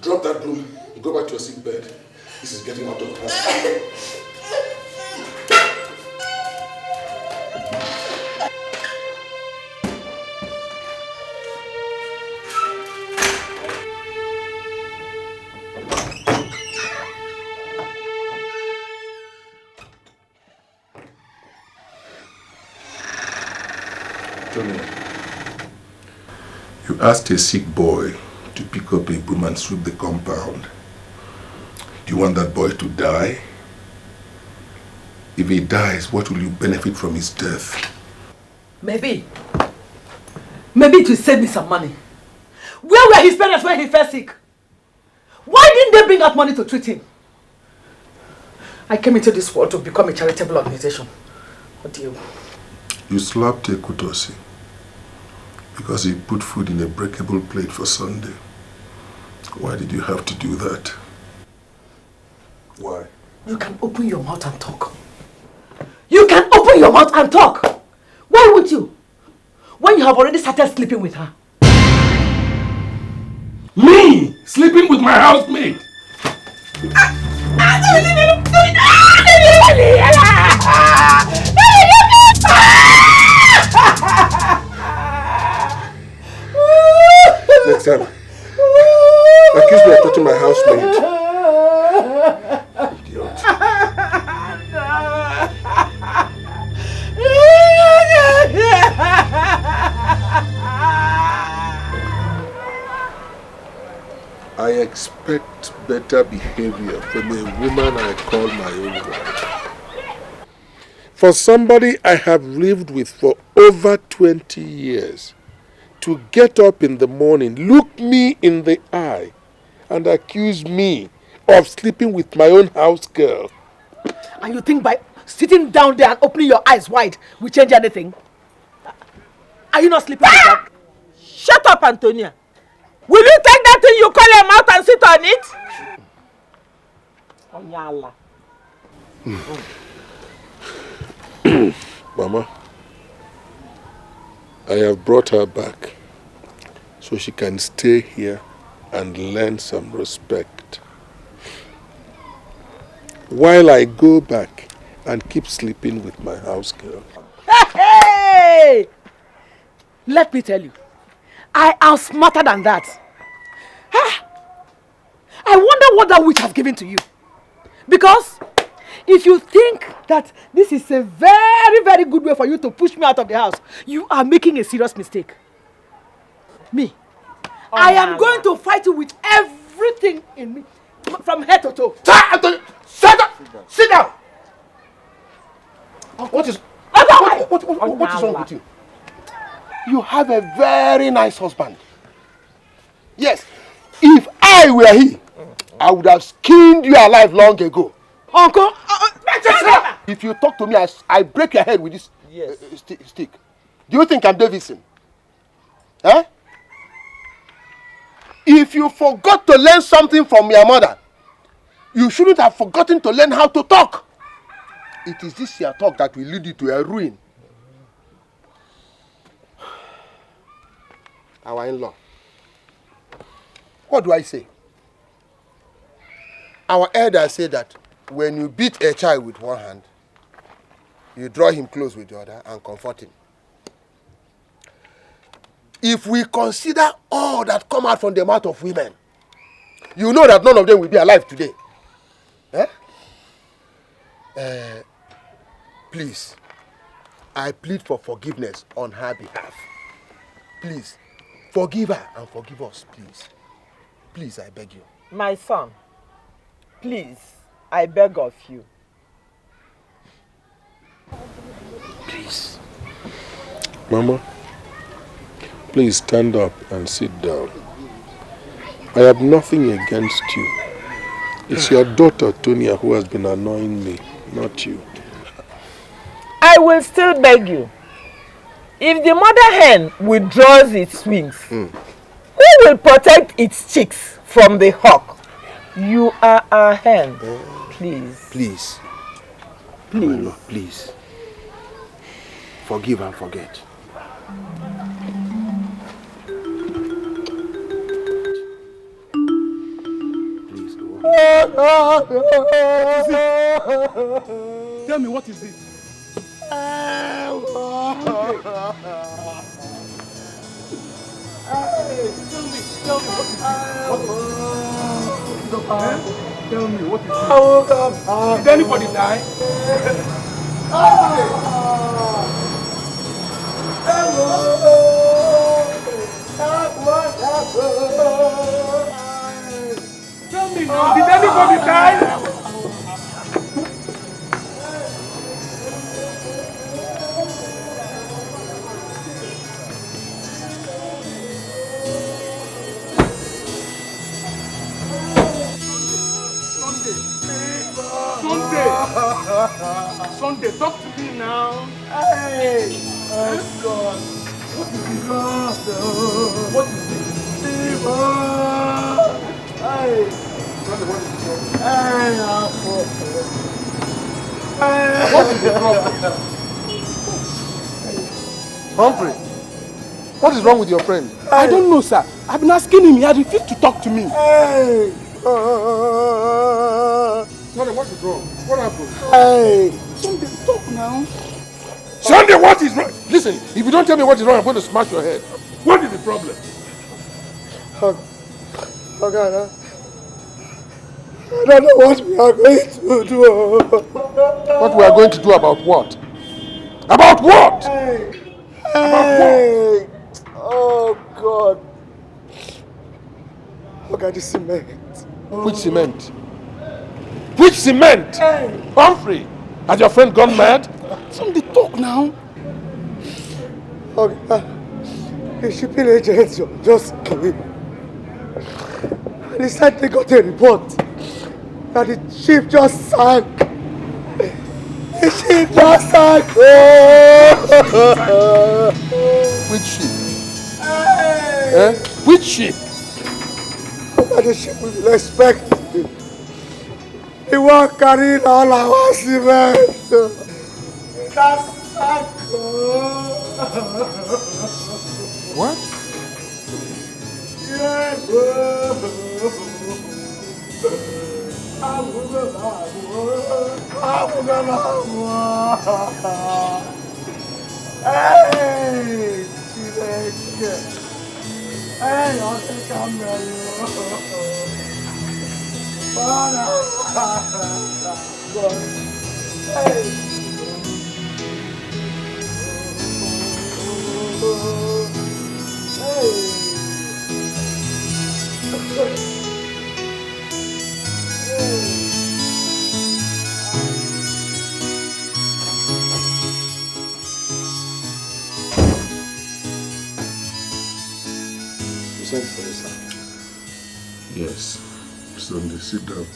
Speaker 7: Drop that broom. You go back to your sick bed. This is getting out of hand. Tony, you asked a sick boy to pick up a broom and sweep the compound. Do you want that boy to die? If he dies, what will you benefit from his death?
Speaker 6: Maybe it will save me some money. Where were his parents when he fell sick? Why didn't they bring out money to treat him? I came into this world to become a charitable organization. What do you?
Speaker 7: You slapped Ekutosi because he put food in a breakable plate for Sunday. Why did you have to do that? Why?
Speaker 6: You can open your mouth and talk. You can open your mouth and talk. Why would you? When you have already started sleeping with her.
Speaker 7: Me? Sleeping with my housemate? Next time, accuse me of touching my housemate. Idiot. I expect better behavior from a woman I call my own wife. For somebody I have lived with for over 20 years to get up in the morning, look me in the eye, and accuse me of sleeping with my own house girl.
Speaker 6: And you think by sitting down there and opening your eyes wide will change anything? Are you not sleeping with her? Shut up, Antonia. Will you take that thing you call your mouth and sit on it?
Speaker 7: Mama, I have brought her back so she can stay here and learn some respect. While I go back and keep sleeping with my house girl.
Speaker 6: Hey! Let me tell you, I am smarter than that. I wonder what that witch has given to you. Because if you think that this is a very, very good way for you to push me out of the house, you are making a serious mistake. Me, I am going to fight you with everything in me, from head to toe.
Speaker 2: Shut up! Sit down! What is wrong with you? You have a very nice husband. Yes, if I were he, I would have skinned you alive long ago.
Speaker 6: Uncle,
Speaker 2: if you talk to me, I break your head with this stick. Do you think I'm Davidson? Huh? If you forgot to learn something from your mother, you shouldn't have forgotten to learn how to talk. It is this your talk that will lead you to a ruin. Our in-law. What do I say? Our elders say that when you beat a child with one hand, you draw him close with the other and comfort him. If we consider all that come out from the mouth of women, you know that none of them will be alive today. Eh? Please, I plead for forgiveness on her behalf. Please, forgive her and forgive us, please. Please, I beg you.
Speaker 10: My son, please, I beg of you.
Speaker 2: Please.
Speaker 7: Mama, please stand up and sit down. I have nothing against you. It's your daughter, Tonia, who has been annoying me, not you.
Speaker 10: I will still beg you. If the mother hen withdraws its wings, who will protect its chicks from the hawk? You are a hen. Please.
Speaker 2: Please.
Speaker 10: Please.
Speaker 2: My Lord, please. Forgive and forget. Please go on.
Speaker 1: Tell me, what is it? Tell me, what is it? Did anybody die? Tell me now, did anybody die? Sunday, talk to me now. Hey! Oh God. What is it? What is it? Hey! Sunday, what is it? Hey! What is the problem?
Speaker 2: Humphrey, what is wrong with your friend?
Speaker 1: I don't know, sir. I've been asking him. He had refused to talk to me.
Speaker 2: Hey! Sunday, what is wrong? What happened?
Speaker 1: Hey! Sunday, talk now.
Speaker 7: Sunday, what is wrong? Listen, if you don't tell me what is wrong, I'm going to smash your head. What is the problem?
Speaker 2: Oh God, I don't know what we are going to do.
Speaker 7: What we are going to do about what? About what?
Speaker 2: Hey!
Speaker 7: About what?
Speaker 2: Oh God. Look at the cement.
Speaker 7: Which cement? Which cement?
Speaker 2: Hey.
Speaker 7: Humphrey, has your friend gone mad?
Speaker 1: Somebody talk now.
Speaker 2: Okay. The shipping agents just came. And they said they got a report that the ship just sank. The ship just sank.
Speaker 7: Which ship?
Speaker 2: Hey.
Speaker 7: Eh? Which ship?
Speaker 2: That the ship we will expect. The one carrying all our cement. That sank.
Speaker 7: What?
Speaker 2: Hey, Dikeh. Hey, I'll take a melon. Hey. You sent for this, sir?
Speaker 7: Yes. Sunday, sit down.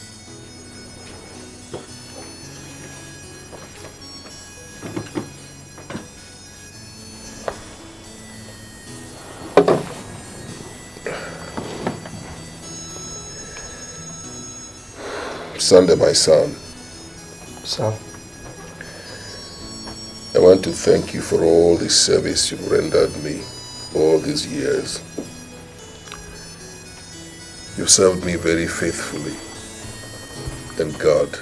Speaker 7: Sunday, my son.
Speaker 2: Sir?
Speaker 7: I want to thank you for all the service you've rendered me all these years. You've served me very faithfully, and God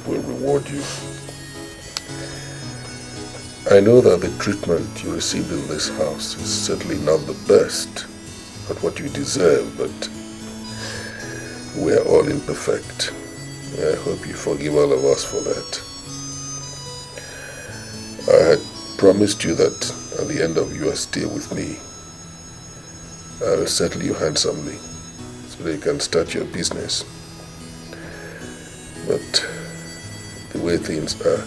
Speaker 7: will reward you. I know that the treatment you received in this house is certainly not the best, not what you deserve, but we are all imperfect. I hope you forgive all of us for that. I had promised you that at the end of your stay with me, I'll settle you handsomely so that you can start your business. But the way things are,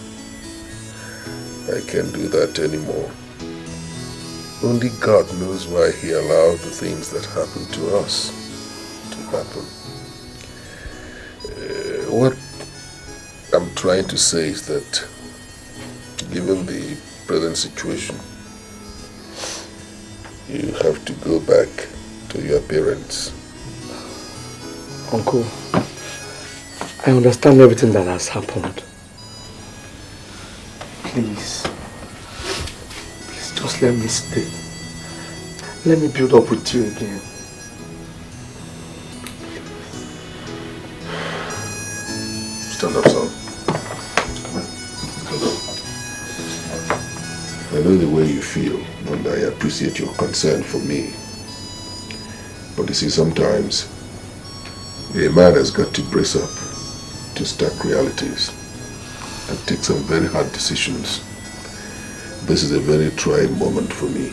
Speaker 7: I can't do that anymore. Only God knows why He allowed the things that happen to us to happen. What I'm trying to say is that, given the present situation, you have to go back to your parents.
Speaker 4: Uncle, I understand everything that has happened. Please just let me stay. Let me build up with you again.
Speaker 7: Stand up, son. Come on. Stand up. I know the way you feel, and I appreciate your concern for me. But you see, sometimes a man has got to brace up to stark realities and take some very hard decisions. This is a very trying moment for me.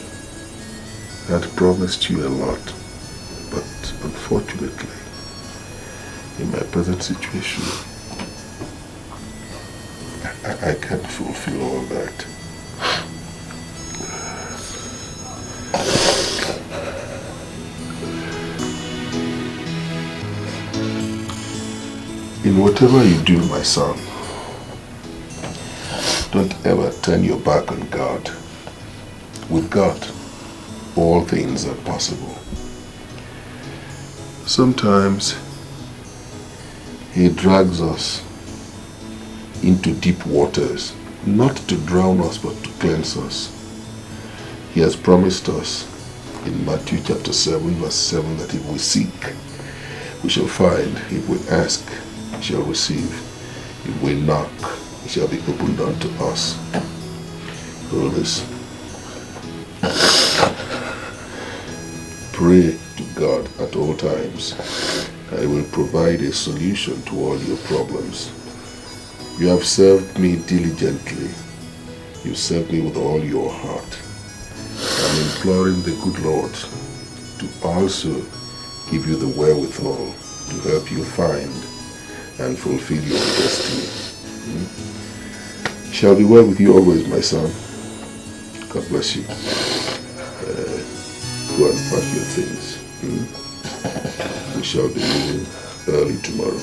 Speaker 7: I had promised you a lot, but unfortunately, in my present situation, I can't fulfill all that. In whatever you do, my son, don't ever turn your back on God. With God, all things are possible. Sometimes He drags us into deep waters, not to drown us, but to cleanse us. He has promised us in Matthew chapter 7, verse 7, that if we seek, we shall find. If we ask, we shall receive. If we knock, it shall be opened unto us. Hold this. Pray to God at all times. I will provide a solution to all your problems. You have served me diligently. You served me with all your heart. I'm imploring the good Lord to also give you the wherewithal to help you find and fulfill your destiny. Shall be well with you always, my son. God bless you. Go and pack your things. We shall be leaving early tomorrow.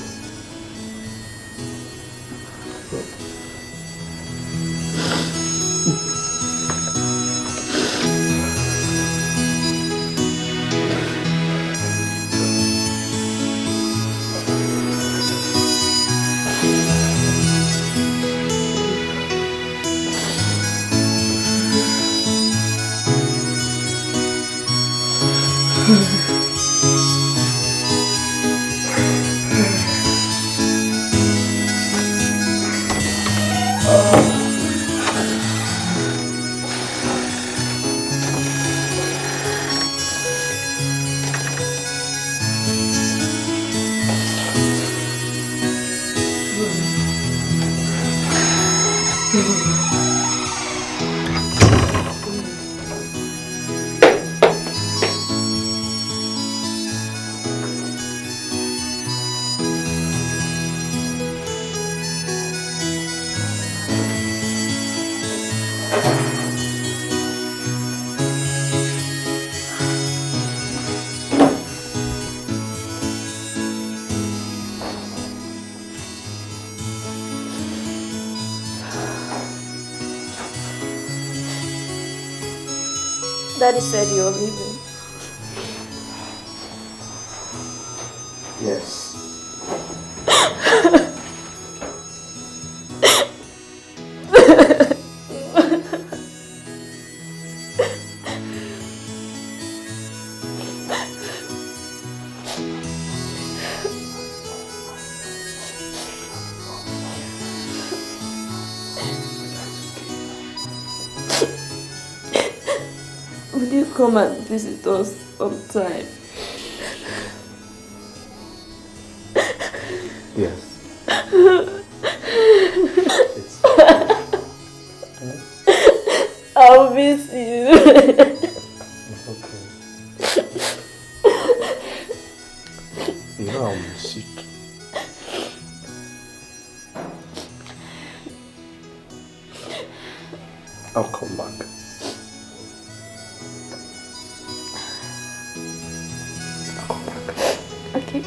Speaker 8: Daddy said you're leaving.
Speaker 4: Yes.
Speaker 8: Would you come and visit us sometime?
Speaker 4: Yes. I'll come back. I'll come back.
Speaker 8: Okay.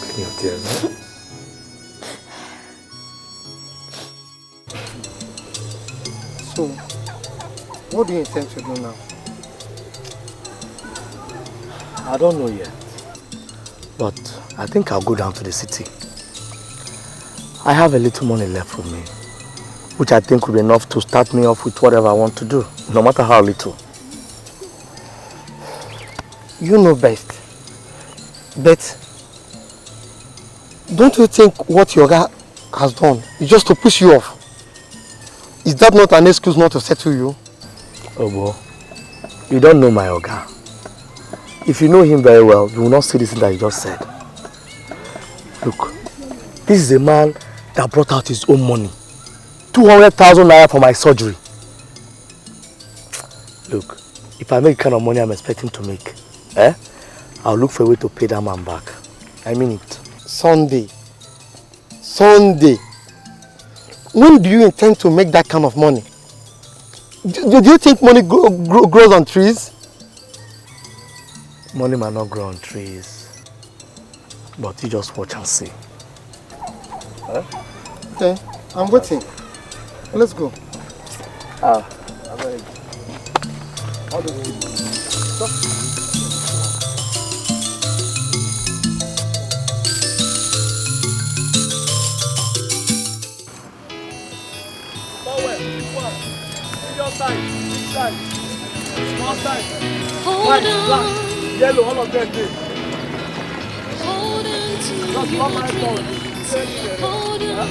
Speaker 4: Clean your tears.
Speaker 2: So, what do you intend to do now?
Speaker 4: I don't know yet. But I think I'll go down to the city. I have a little money left for me, which I think will be enough to start me off with whatever I want to do, no matter how little.
Speaker 2: You know best. But don't you think what your guy has done is just to push you off? Is that not an excuse not to settle you?
Speaker 4: Oh boy, you don't know my Oga. If you know him very well, you will not see this thing that you just said. Look, this is a man that brought out his own money. 200,000 naira for my surgery. Look, if I make the kind of money I'm expecting to make, I'll look for a way to pay that man back. I mean it.
Speaker 2: Sunday. When do you intend to make that kind of money? Do you think money grows on trees?
Speaker 4: Money might not grow on trees, but you just watch and see.
Speaker 2: Okay, I'm waiting. Let's go.
Speaker 4: I'm
Speaker 11: Hold on.
Speaker 4: Yellow, all of them.
Speaker 11: Hold on to your dreams. Hold on,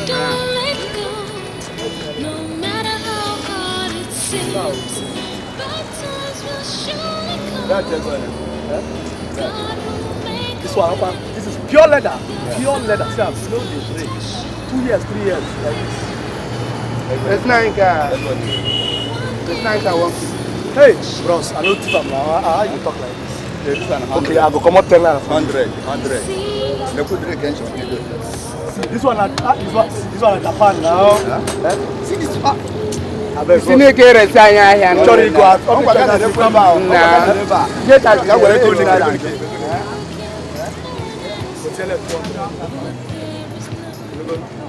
Speaker 11: don't let go. No matter how hard it seems, bad times will surely come. God will make
Speaker 4: This one, this is pure leather. Pure leather. See, I'm slowly break. 2 years, 3 years like this.
Speaker 2: It's nice, I want.
Speaker 4: Hey, bros, I don't think I'm now. How you talk like this? Okay, I go come up 10 naira. 100. This one at Japan now. See this one.
Speaker 10: Sini kere saya yang.
Speaker 4: Sorry, go out.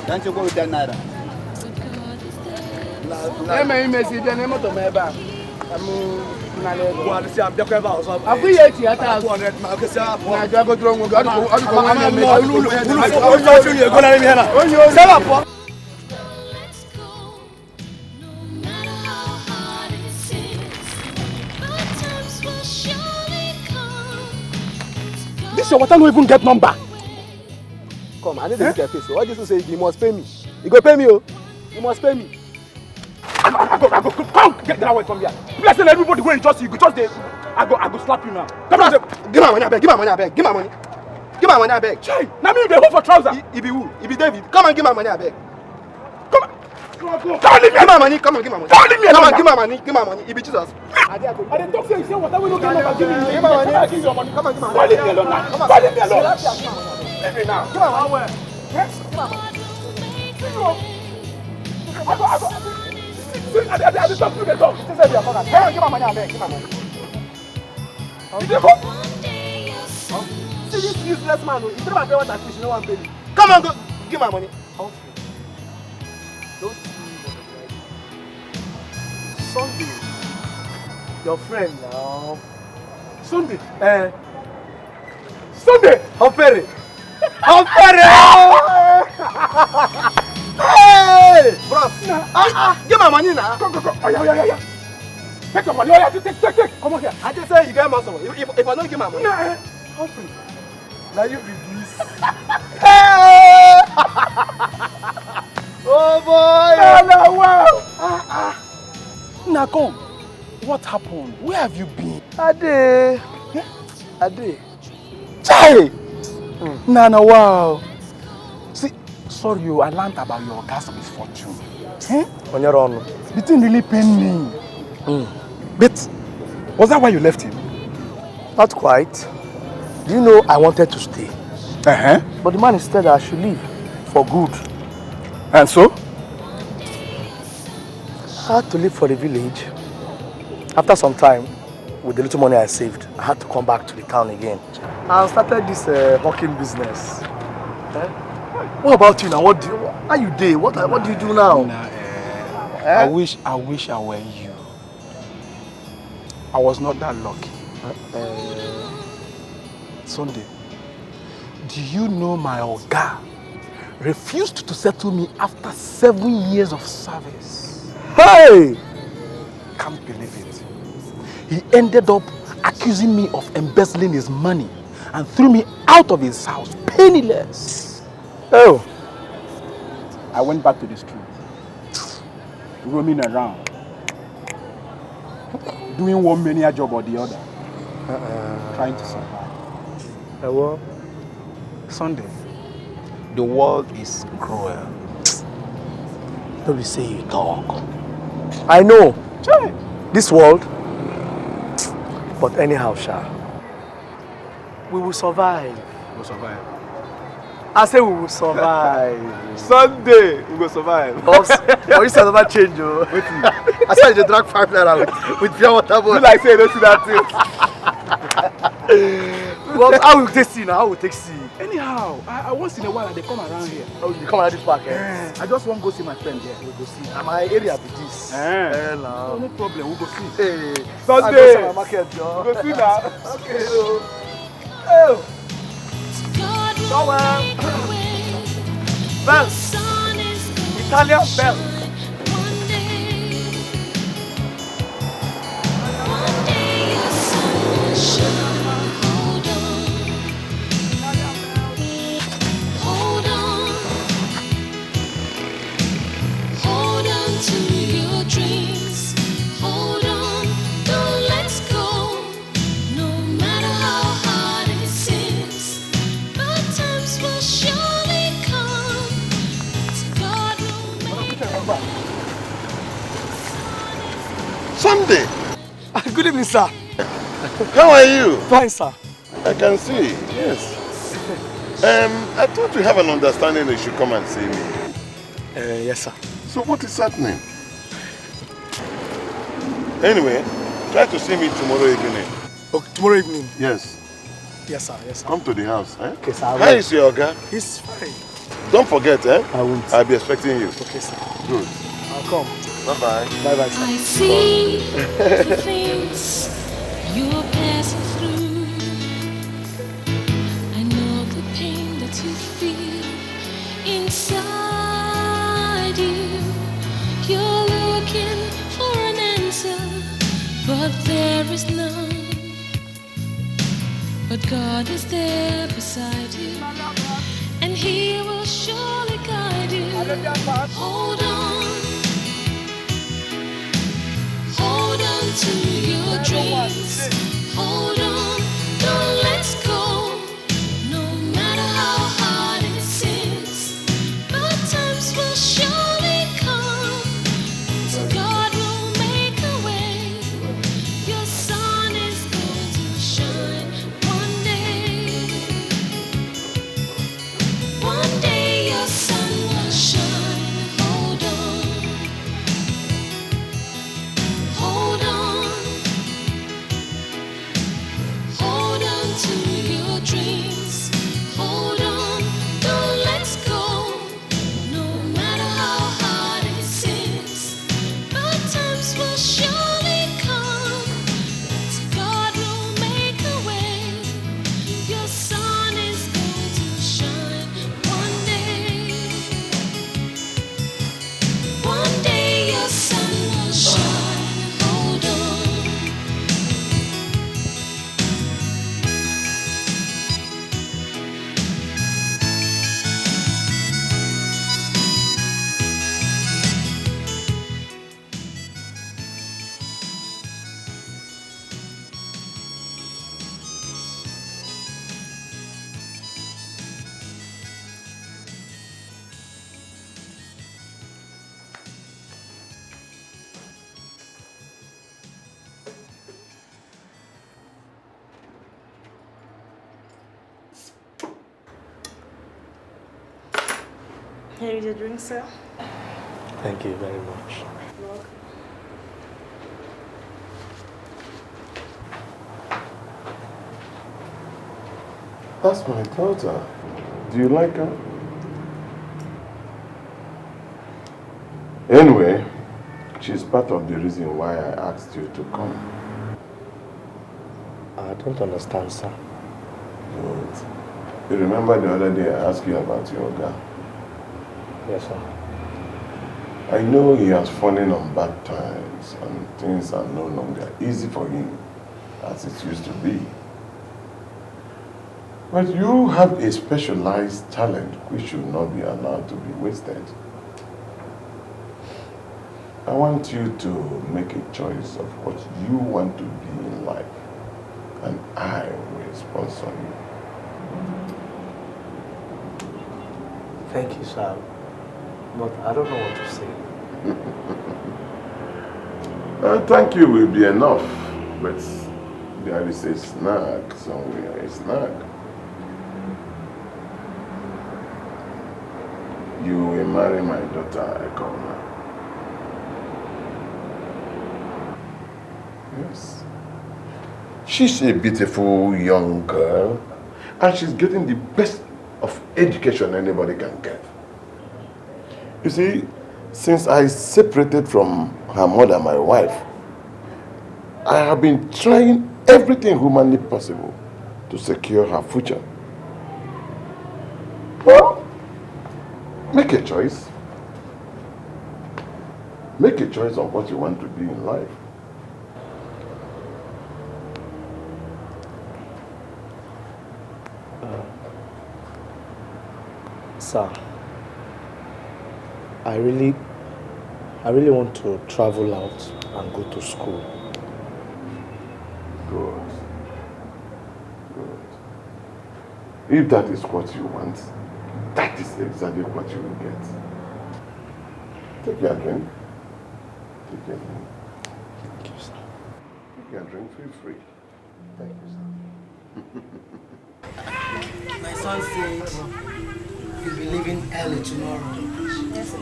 Speaker 12: Can't you go with 10 naira?
Speaker 4: This your water no even get number.
Speaker 12: Come, I need to look at face. What did you say? You must pay me. You go pay me, oh. You must pay me.
Speaker 4: I go, come, get that away from here. Let's tell everybody go and trust you. Just I go slap you now. Come on,
Speaker 2: give my money, I beg. Give my money, I beg. Give my money. Give my money, I beg.
Speaker 4: Chai, now me they hold for trouser.
Speaker 2: It be who? It be David. Come and give my money, I beg.
Speaker 4: Come on, leave me.
Speaker 2: Give my money. Come on, give my money.
Speaker 4: Don't leave me.
Speaker 2: Come on, give my money. Give my money. It be Jesus.
Speaker 4: I didn't talk to you. Say whatever you get number. Give me.
Speaker 2: Give my money.
Speaker 4: Give your money.
Speaker 2: Come on, give my money.
Speaker 4: Don't leave me alone now. Don't leave me alone. Leave me now.
Speaker 2: Give my money.
Speaker 4: Yes. Give my money. I go. I talk to the dog.
Speaker 2: Give my money, I beg. Give my money. See this useless man. He threw my pay what I fish. No one pay me. Come on, go. Give my money. Don't see
Speaker 4: Sunday, your friend now. Sunday,
Speaker 2: Opere. Hey, bros. Give my money now.
Speaker 4: Go. Oh, yeah. Take your money. Oh, yeah, take. Come on here.
Speaker 2: I just say you get my money. If I don't give my money.
Speaker 4: Nah, Humphrey. Now you be this.
Speaker 2: Hey! Oh boy.
Speaker 4: No, wow. Now come. What happened? Where have you been?
Speaker 2: Ade.
Speaker 4: Chai. No, wow. See, sorry, I learned about your gas misfortune.
Speaker 2: On your own.
Speaker 4: The thing really pained me. But was that why you left him?
Speaker 2: Not quite. Do you know I wanted to stay?
Speaker 4: But the man instead I should leave for good. And so? I had to leave for the village. After some time, with the little money I saved, I had to come back to the town again. I started this hawking business. What about you now? How you do? What do you do now?
Speaker 13: I wish I were you. I was not that lucky. Sunday, do you know my Oga refused to settle me after 7 years of service?
Speaker 4: Hey!
Speaker 13: Can't believe it. He ended up accusing me of embezzling his money and threw me out of his house penniless.
Speaker 4: Oh!
Speaker 13: I went back to the street, roaming around, doing one menial job or the other, trying to survive.
Speaker 4: Well,
Speaker 13: Sunday, the world is cruel.
Speaker 4: Don't be say you talk. I know. This world. But anyhow, Sha, we will survive.
Speaker 13: We'll survive.
Speaker 4: I say we will survive.
Speaker 13: Sunday, we will survive.
Speaker 4: Or you say never change, oh. I saw you drag 5 naira with pure water bottle.
Speaker 13: You like say you don't see that
Speaker 4: thing. Well, how will take see now? How will take see?
Speaker 13: Anyhow, I once in a while they come around here.
Speaker 4: Oh, you come around this park, eh?
Speaker 13: I just want to go see my friend here.
Speaker 4: We'll go see. And my area be this.
Speaker 13: No, no problem, we'll go see.
Speaker 4: Hey,
Speaker 13: Sunday,
Speaker 4: my market, Joe.
Speaker 13: We'll go see now.
Speaker 4: Okay. Oh. Somewhere. Bells. Italian bells.
Speaker 7: Sunday.
Speaker 4: Good evening, sir.
Speaker 7: How are you?
Speaker 4: Fine, sir.
Speaker 7: I can see, yes. I thought we have an understanding that you should come and see me.
Speaker 4: Yes, sir.
Speaker 7: So what is happening? Anyway, try to see me tomorrow evening.
Speaker 4: Oh, tomorrow evening?
Speaker 7: Yes.
Speaker 4: Yes, sir. Yes, sir.
Speaker 7: Come to the house, eh?
Speaker 4: Okay, sir.
Speaker 7: How is your guy?
Speaker 4: He's fine.
Speaker 7: Don't forget, eh?
Speaker 4: I won't.
Speaker 7: I'll be expecting you.
Speaker 4: Okay, sir.
Speaker 7: Good.
Speaker 4: I'll come.
Speaker 7: Bye-bye.
Speaker 4: Bye-bye, sir.
Speaker 11: I see the things you're passing through. I know the pain that you feel inside you. You're looking for an answer, but there is none. But God is there beside you, and He will surely guide you. Hold on. Hold on to your dreams. Hold on, don't let go. No matter how hard it seems, but times will surely come. So God will make a way. Your sun is going to shine one day. One day your sun will shine. Hold on. Hold on. Hold on to your dreams. Hold on, don't let go. No matter how hard it seems, but times will surely come. So God will make a way. Your sun is going to shine one day. One day your sun will shine. Hold on.
Speaker 14: Here is your drink, sir.
Speaker 4: Thank you very much.
Speaker 14: Welcome.
Speaker 7: That's my daughter. Do you like her? Anyway, she's part of the reason why I asked you to come.
Speaker 4: I don't understand, sir.
Speaker 7: Good. You remember the other day I asked you about your guy?
Speaker 4: Yes, sir.
Speaker 7: I know he has fallen on bad times and things are no longer easy for him as it used to be. But you have a specialized talent which should not be allowed to be wasted. I want you to make a choice of what you want to be in life, and I will sponsor you.
Speaker 4: Thank you, sir. But I don't know what to say.
Speaker 7: Thank you will be enough, but there is a snag somewhere, a snag. You will marry my daughter, Ekoma. Yes. She's a beautiful young girl, and she's getting the best of education anybody can get. You see, since I separated from her mother, my wife, I have been trying everything humanly possible to secure her future. Well, make a choice. Make a choice on what you want to be in life.
Speaker 4: Sir, I really want to travel out and go to school.
Speaker 7: Good. Good. If that is what you want, that is exactly what you will get. Take your drink. Take your drink.
Speaker 4: Thank you, sir.
Speaker 7: Take your drink, feel free. Thank you, sir.
Speaker 6: My son said you'll be leaving early tomorrow.
Speaker 8: Yes, sir.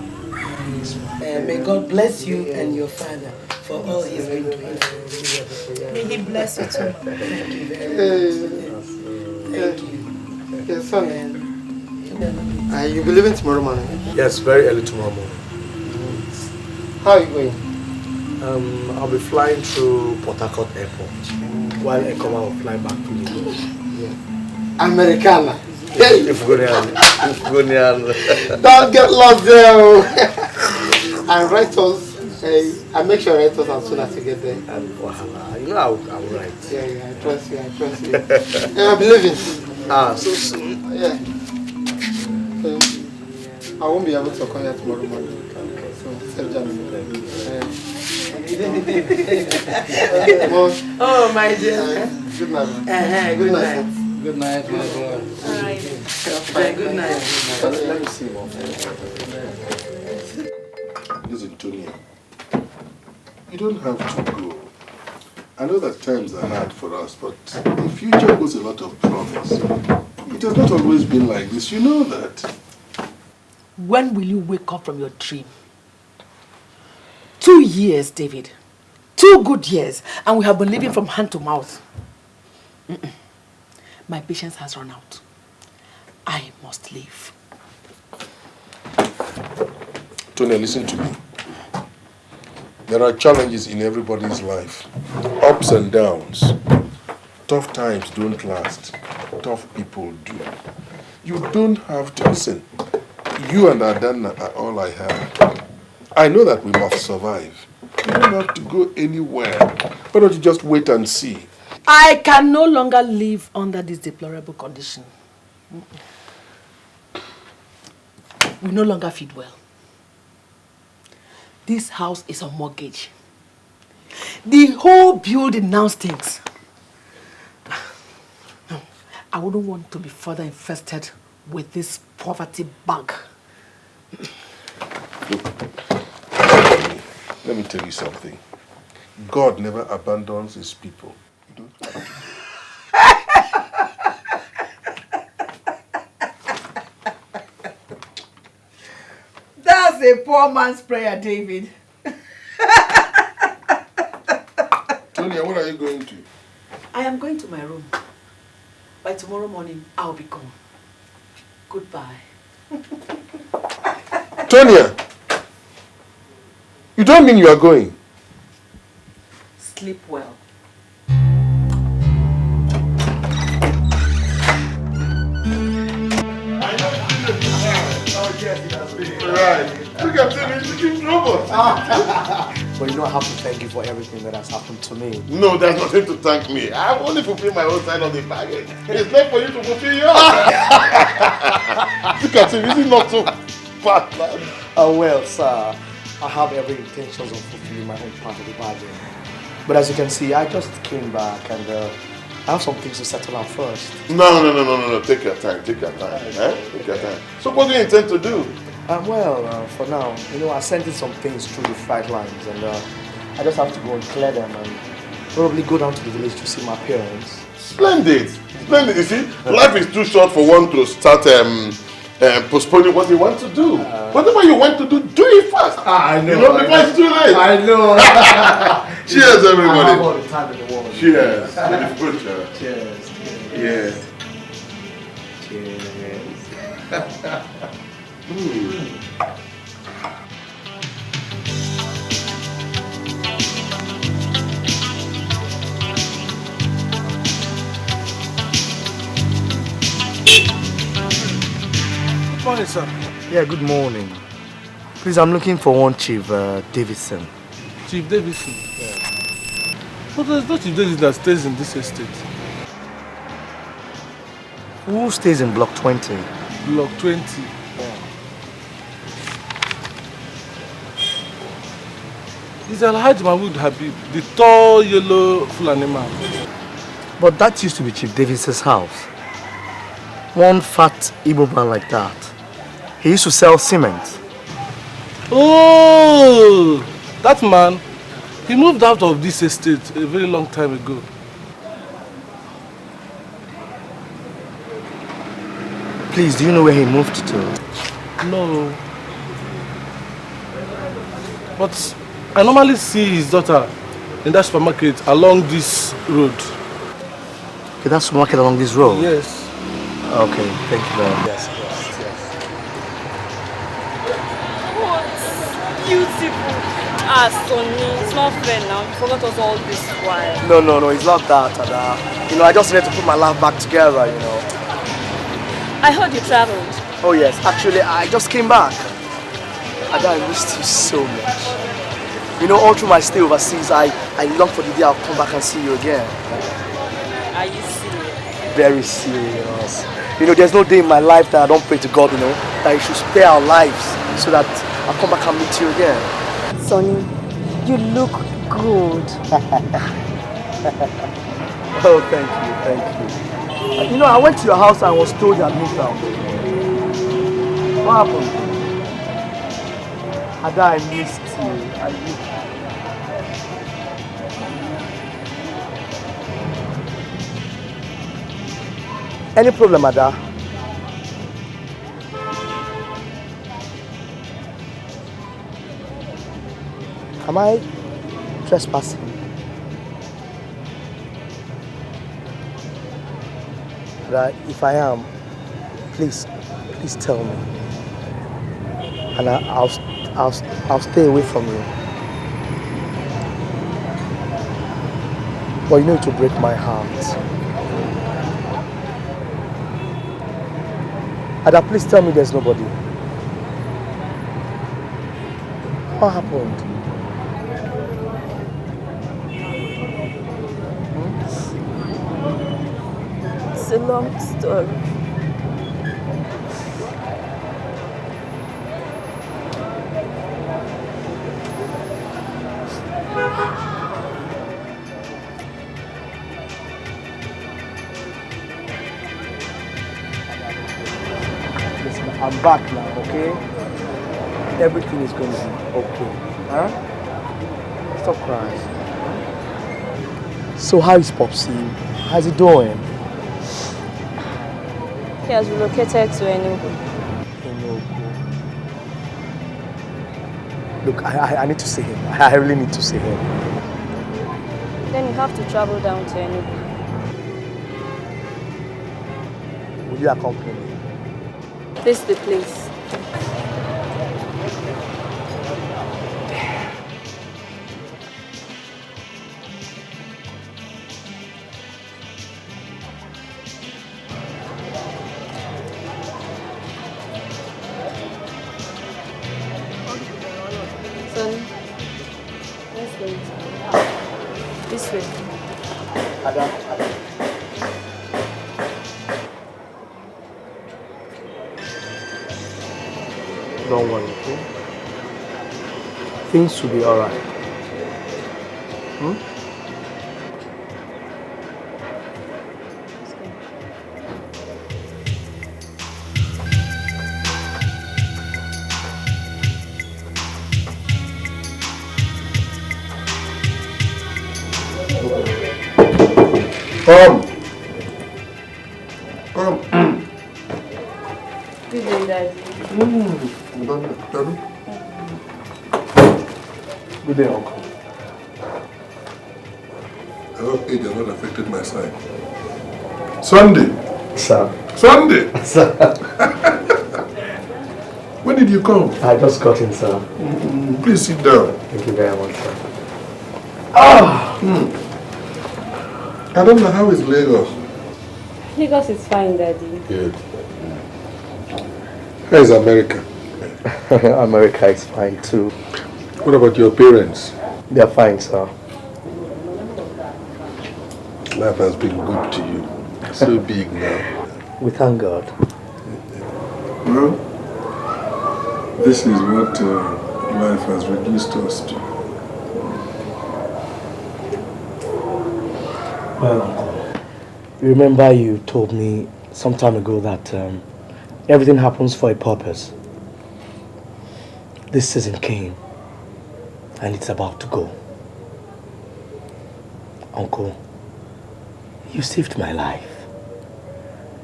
Speaker 6: May God bless you and your father for all he's been doing.
Speaker 8: May he bless you too.
Speaker 6: Thank you very much. Thank you.
Speaker 12: Yes, son. You'll be leaving tomorrow morning?
Speaker 4: Yes, very early tomorrow morning.
Speaker 12: How are you going?
Speaker 4: I'll be flying through Port Harcourt Airport while Ekoma will fly back to Lagos.
Speaker 12: Yeah. Americana. Hey.
Speaker 4: If go near.
Speaker 12: Don't get lost there. And write us. I make sure I write us as soon as you get there.
Speaker 4: You know I'll write.
Speaker 12: Yeah, I trust you. I'll be leaving.
Speaker 4: So soon?
Speaker 12: Yeah. I won't be able to come here tomorrow morning. So, safe journey.
Speaker 6: Oh, my dear.
Speaker 12: Good night.
Speaker 6: Good night.
Speaker 12: Good night, my boy.
Speaker 8: All right.
Speaker 6: Good night.
Speaker 4: Let me see, Mom.
Speaker 7: Listen, Tony, you don't have to go. I know that times are hard for us, but the future holds a lot of promise. It has not always been like this, you know that.
Speaker 6: When will you wake up from your dream? 2 years, David. 2 good years, and we have been living from hand to mouth. My patience has run out. I must leave.
Speaker 7: Tony, listen to me. There are challenges in everybody's life. Ups and downs. Tough times don't last. Tough people do. You don't have to listen. You and Adana are all I have. I know that we must survive. You don't have to go anywhere. Why don't you just wait and see?
Speaker 6: I can no longer live under this deplorable condition. We no longer feed well. This house is on mortgage. The whole building now stinks. No, I wouldn't want to be further infested with this poverty bug.
Speaker 7: Look, let me tell you something. God never abandons his people. You don't have to.
Speaker 6: That's a poor man's prayer, David.
Speaker 7: Tonya, what are you going to?
Speaker 6: I am going to my room. By tomorrow morning, I'll be gone. Goodbye.
Speaker 7: Tonya, you don't mean you are going?
Speaker 6: Sleep well.
Speaker 7: Right. Look at him, he's looking robot.
Speaker 4: But you know I have to thank you for everything that has happened to me.
Speaker 7: No, there's nothing to thank me. I've only fulfilled my own side of the bargain. It's left for you to fulfill yours. Look at him, is he not so bad, man?
Speaker 4: Oh well, sir. I have every intention of fulfilling my own part of the bargain. But as you can see, I just came back and I have some things to settle out first.
Speaker 7: No. Take your time, take your time. Eh? Take your time. So what do you intend to do?
Speaker 4: For now, you know, I sent in some things through the flight lines and I just have to go and clear them and probably go down to the village to see my parents.
Speaker 7: Splendid. Splendid. You see, life is too short for one to start postponing what you want to do. Whatever you want to do it fast.
Speaker 4: I know.
Speaker 7: You know, before it's too late.
Speaker 4: I know.
Speaker 7: Cheers, everybody.
Speaker 4: I have all the time in the world.
Speaker 7: Cheers. To the future.
Speaker 4: Cheers.
Speaker 7: Yeah.
Speaker 4: Cheers.
Speaker 13: Good morning, sir.
Speaker 4: Yeah, good morning. Please, I'm looking for one Chief Davidson.
Speaker 13: Chief Davidson? Yeah. But there's no Chief Davidson that stays in this estate.
Speaker 4: Who stays in block 20?
Speaker 13: Block 20. It's Alhaji Mahmoud Habib, the tall yellow Fulani man.
Speaker 4: But that used to be Chief Davidson's house. One fat Igbo man like that. He used to sell cement.
Speaker 13: Oh, that man, he moved out of this estate a very long time ago.
Speaker 4: Please, do you know where he moved to?
Speaker 13: No. But I normally see his daughter in that supermarket along this road.
Speaker 4: Okay, that supermarket along this road?
Speaker 13: Yes.
Speaker 4: Okay, thank you very much. Yes.
Speaker 8: Beautiful. Sonny, it's not fair now. You forgot us all this while.
Speaker 4: No, it's not that. And, you know, I just need to put my life back together, you know.
Speaker 8: I heard you traveled.
Speaker 4: Oh yes, actually, I just came back. Ada, I missed you so much. You know, all through my stay overseas, I long for the day I'll come back and see you again.
Speaker 8: Are you serious?
Speaker 4: Very serious. You know, there's no day in my life that I don't pray to God, you know, that He should spare our lives so that I'll come back and meet you again.
Speaker 8: Sonny, you look good.
Speaker 4: Oh, thank you. You know, I went to your house and I was told you had moved out. What happened? Ada, I missed you. Any problem, Ada? Am I trespassing? That if I am, please tell me, and I'll stay away from you. But you know it will break my heart. Ada, please tell me there's nobody. What happened?
Speaker 8: It's a long story.
Speaker 4: Listen, I'm back now, okay? Everything is going to be okay. Huh? Stop crying. So how is Popsy? How's he doing?
Speaker 8: He has relocated to Enugu.
Speaker 4: Look, I need to see him. I really need to see him.
Speaker 8: Then you have to travel down to Enugu.
Speaker 4: Will you accompany me?
Speaker 8: This the place. This way.
Speaker 4: Adam. Don't worry, okay? Things will be alright.
Speaker 7: Come.
Speaker 8: Good day, Daddy.
Speaker 4: Good day, Uncle.
Speaker 7: I hope age has not affected my sight. Sunday.
Speaker 4: Sir.
Speaker 7: Sunday.
Speaker 4: Sir.
Speaker 7: When did you come?
Speaker 4: I just got in, sir.
Speaker 7: Please sit down.
Speaker 4: Thank you very much, sir.
Speaker 7: I don't know how is Lagos.
Speaker 8: Lagos is fine, Daddy.
Speaker 7: Good. How is America?
Speaker 4: America is fine too.
Speaker 7: What about your parents?
Speaker 4: They are fine, sir.
Speaker 7: Life has been good to you. So big now.
Speaker 4: We thank God.
Speaker 7: Well, this is what life has reduced us to.
Speaker 4: Well, Uncle, remember you told me some time ago that everything happens for a purpose. This season came, and it's about to go. Uncle, you saved my life,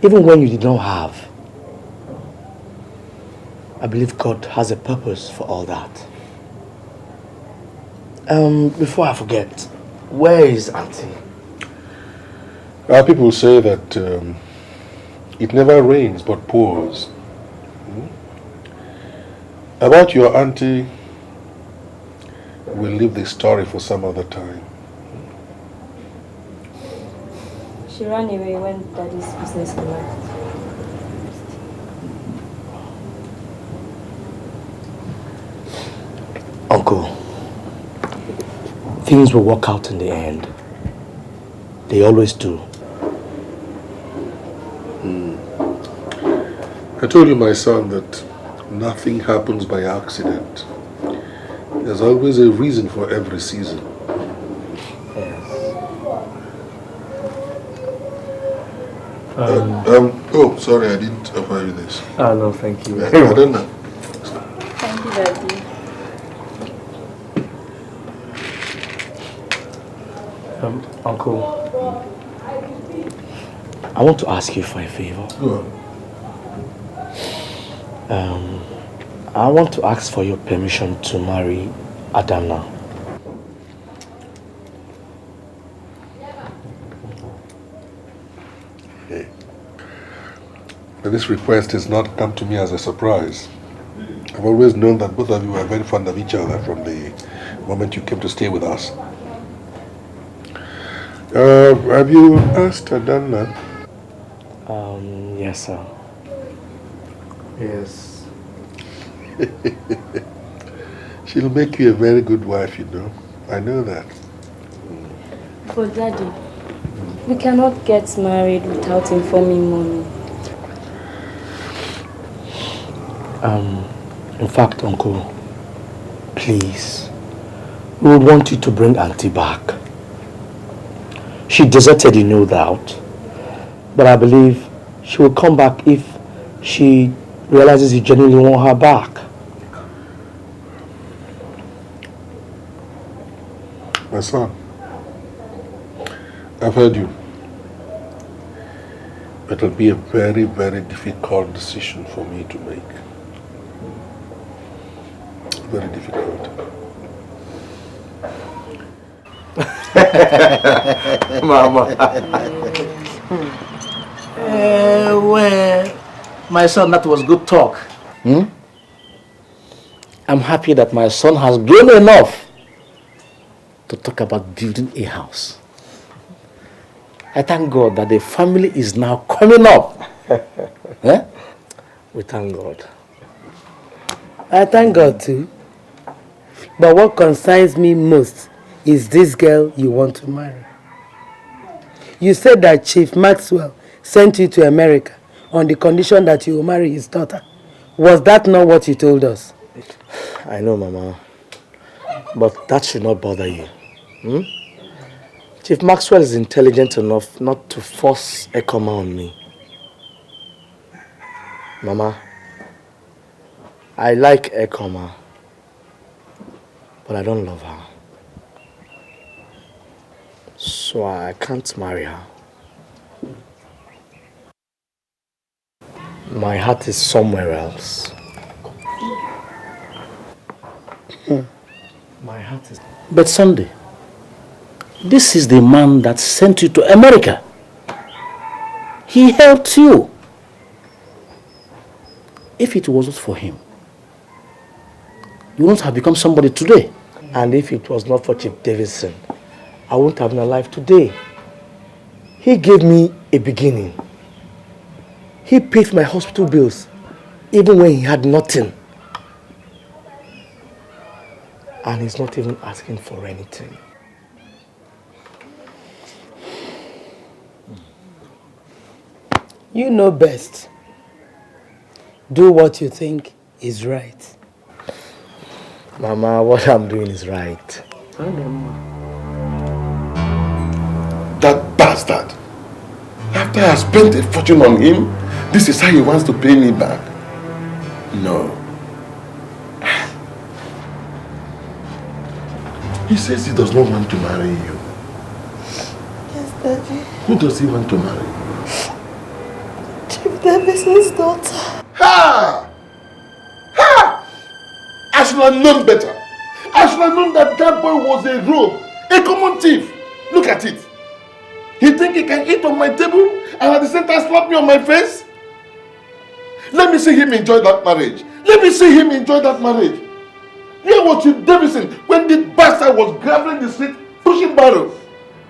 Speaker 4: even when you did not have. I believe God has a purpose for all that. Before I forget, where is Auntie?
Speaker 7: Our people say that it never rains but pours. About your auntie, we'll leave the story for some other time.
Speaker 8: She ran away when Daddy's business arrived.
Speaker 4: Uncle, things will work out in the end. They always do.
Speaker 7: I told you, my son, that nothing happens by accident. There's always a reason for every season.
Speaker 4: Yes.
Speaker 7: Oh, sorry, I didn't offer you this.
Speaker 4: Oh, no, thank you.
Speaker 7: I don't know.
Speaker 8: Thank you, Daddy.
Speaker 4: Uncle, I want to ask you for a favor.
Speaker 7: Go on.
Speaker 4: I want to ask for your permission to marry Adana.
Speaker 7: Hey. But this request has not come to me as a surprise. I've always known that both of you were very fond of each other from the moment you came to stay with us. Have you asked Adana?
Speaker 4: Yes, sir. Yes.
Speaker 7: She'll make you a very good wife, you know. I know that.
Speaker 8: But Daddy, we cannot get married without informing Mommy.
Speaker 4: In fact, Uncle, please, we would want you to bring Auntie back. She deserted you, no doubt. But I believe she will come back if she realizes you genuinely want her back.
Speaker 7: My son, I've heard you. It'll be a very, very difficult decision for me to make. Very difficult.
Speaker 4: Mama. Well.
Speaker 1: My son, that was good talk. I'm happy that my son has grown enough to talk about building a house. I thank God that the family is now coming up. Eh?
Speaker 4: We thank God.
Speaker 14: I thank God too. But what concerns me most is this girl you want to marry. You said that Chief Maxwell sent you to America on the condition that you will marry his daughter. Was that not what you told us?
Speaker 4: I know, Mama. But that should not bother you. Chief Maxwell is intelligent enough not to force Ekoma on me. Mama, I like Ekoma, but I don't love her. So I can't marry her. My heart is somewhere else. My heart is...
Speaker 1: But Sunday, this is the man that sent you to America. He helped you. If it wasn't for him, you wouldn't have become somebody today.
Speaker 4: And if it was not for Chief Davidson, I wouldn't have been alive today. He gave me a beginning. He paid my hospital bills, even when he had nothing. And he's not even asking for anything.
Speaker 14: You know best. Do what you think is right.
Speaker 4: Mama, what I'm doing is right.
Speaker 2: That bastard. After I spent a fortune on him, this is how he wants to pay me back. No. He says he does not want to marry you.
Speaker 14: Yes, Daddy.
Speaker 2: Who does he want to marry?
Speaker 14: Chief Davidson's daughter.
Speaker 2: Ha! Ha! I should have known better. I should have known that that boy was a rogue, a common thief. Look at it. He think he can eat on my table and at the same time slap me on my face? Let me see him enjoy that marriage. Let me see him enjoy that marriage. Where was Chief Davidson when the bastard was graveling the street, pushing barrels?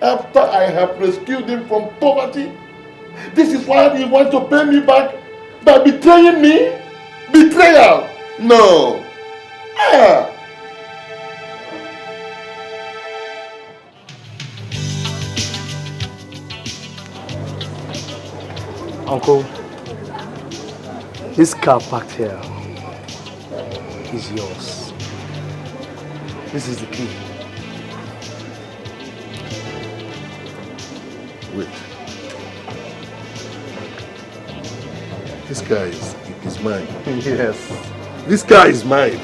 Speaker 2: After I have rescued him from poverty, this is why he wants to pay me back by betraying me? Betrayal? No. Ah.
Speaker 4: Uncle, this car parked here is yours. This is the key.
Speaker 2: Wait. This guy is mine.
Speaker 4: Yes.
Speaker 2: This guy is mine.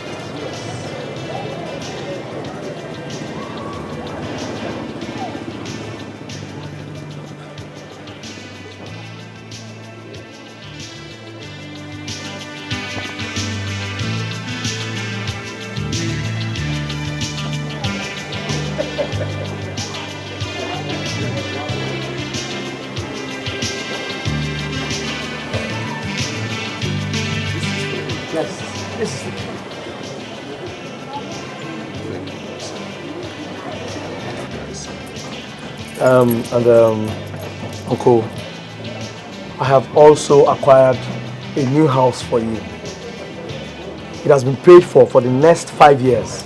Speaker 4: Uncle, I have also acquired a new house for you. It has been paid for the next 5 years.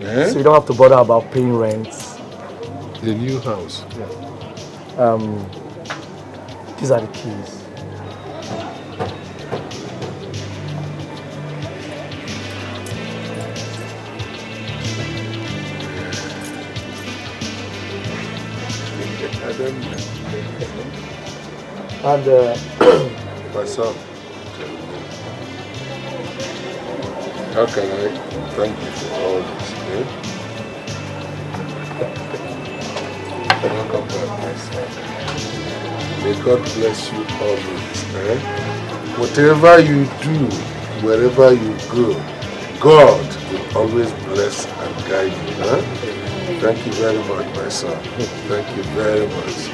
Speaker 4: So you don't have to bother about paying rent.
Speaker 2: The new house?
Speaker 4: Yeah. These are the keys. And
Speaker 2: my son, how can I thank you for all this? Welcome back, my son. May God bless you always. Whatever you do, wherever you go, God will always bless and guide you. Thank you very much, my son. Thank you very much.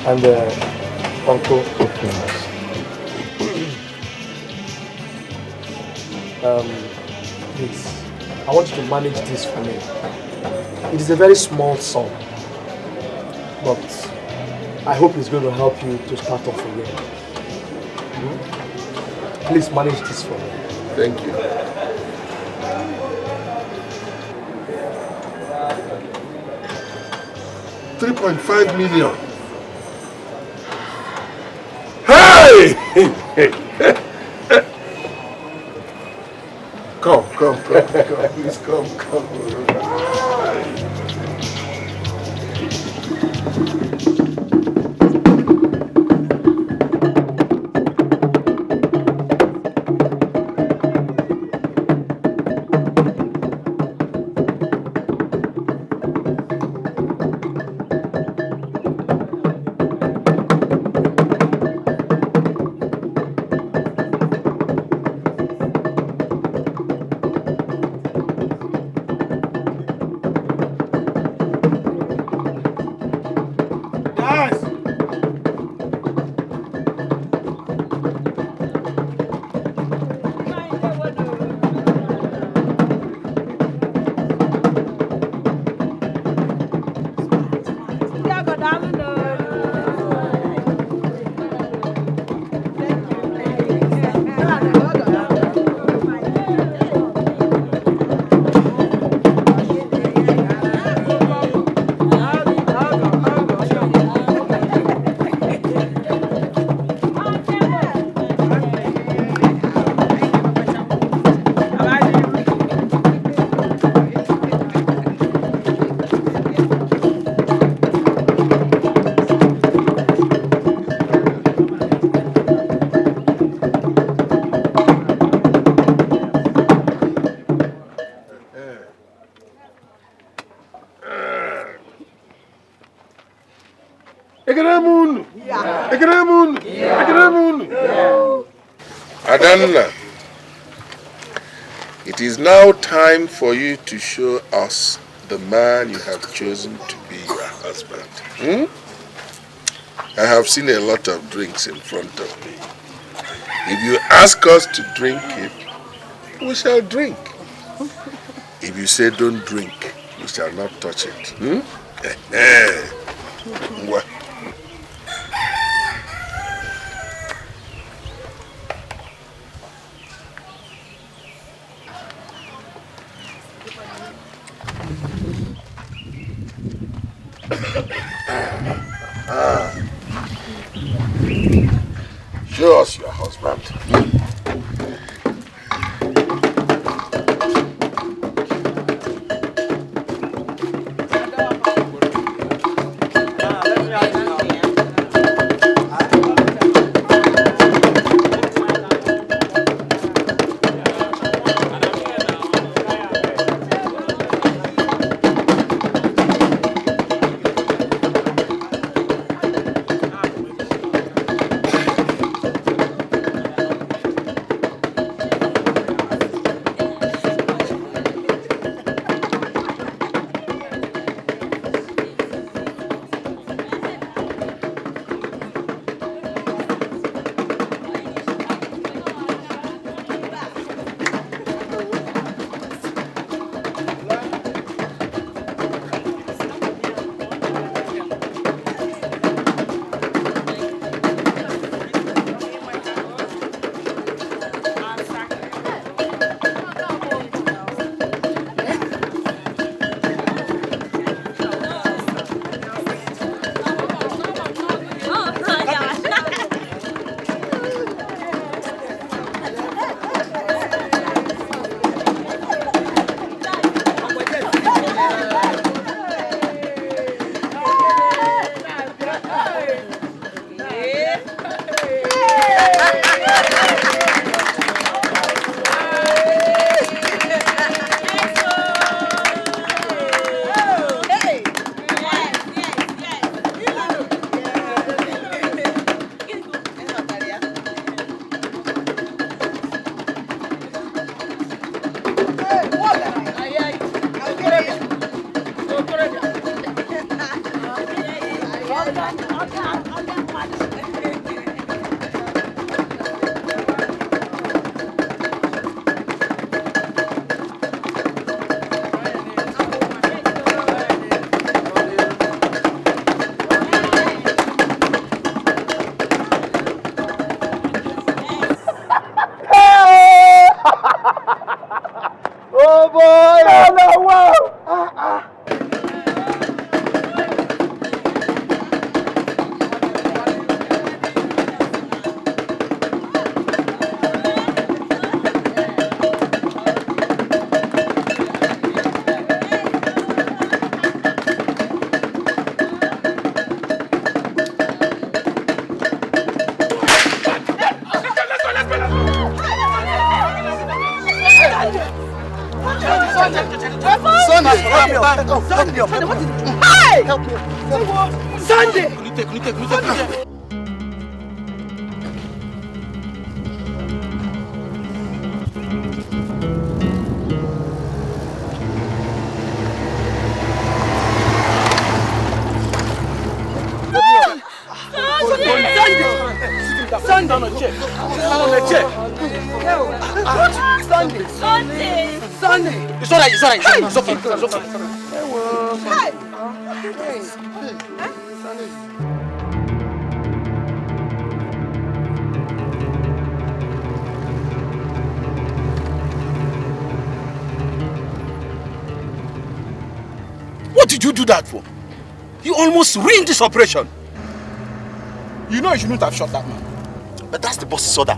Speaker 4: And Uncle, Please, I want you to manage this for me. It is a very small sum, but I hope it's going to help you to start off again. Please manage this for me.
Speaker 7: Thank you. $3.5 million. Hey! Come, please come. Adanna, it is now time for you to show us the man you have chosen to be your husband. I have seen a lot of drinks in front of me. If you ask us to drink it, we shall drink. If you say don't drink, we shall not touch it. Show us your husband.
Speaker 4: Sunday, help me up. Sunday, what is it? Hey! Help me up. Sunday! Sunday on a chair. On a chair. Sunday. It's alright. It's okay.
Speaker 13: What did you do that for? You almost ruined this operation. You know you shouldn't have shot that man. But that's the boss's order.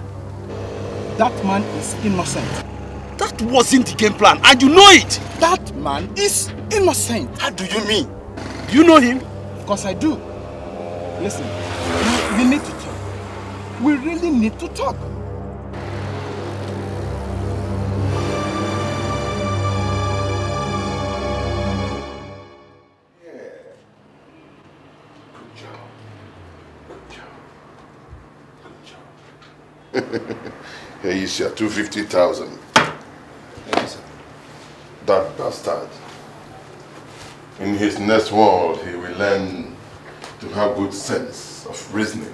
Speaker 13: That man is innocent. That wasn't the game plan, and you know it. That man is innocent. How do you mean? Do you know him? Of course I do. Listen, we need to talk. We really need to talk.
Speaker 7: Here is your 250,000.
Speaker 13: Yes, sir.
Speaker 7: That bastard. In his next world, he will learn to have good sense of reasoning.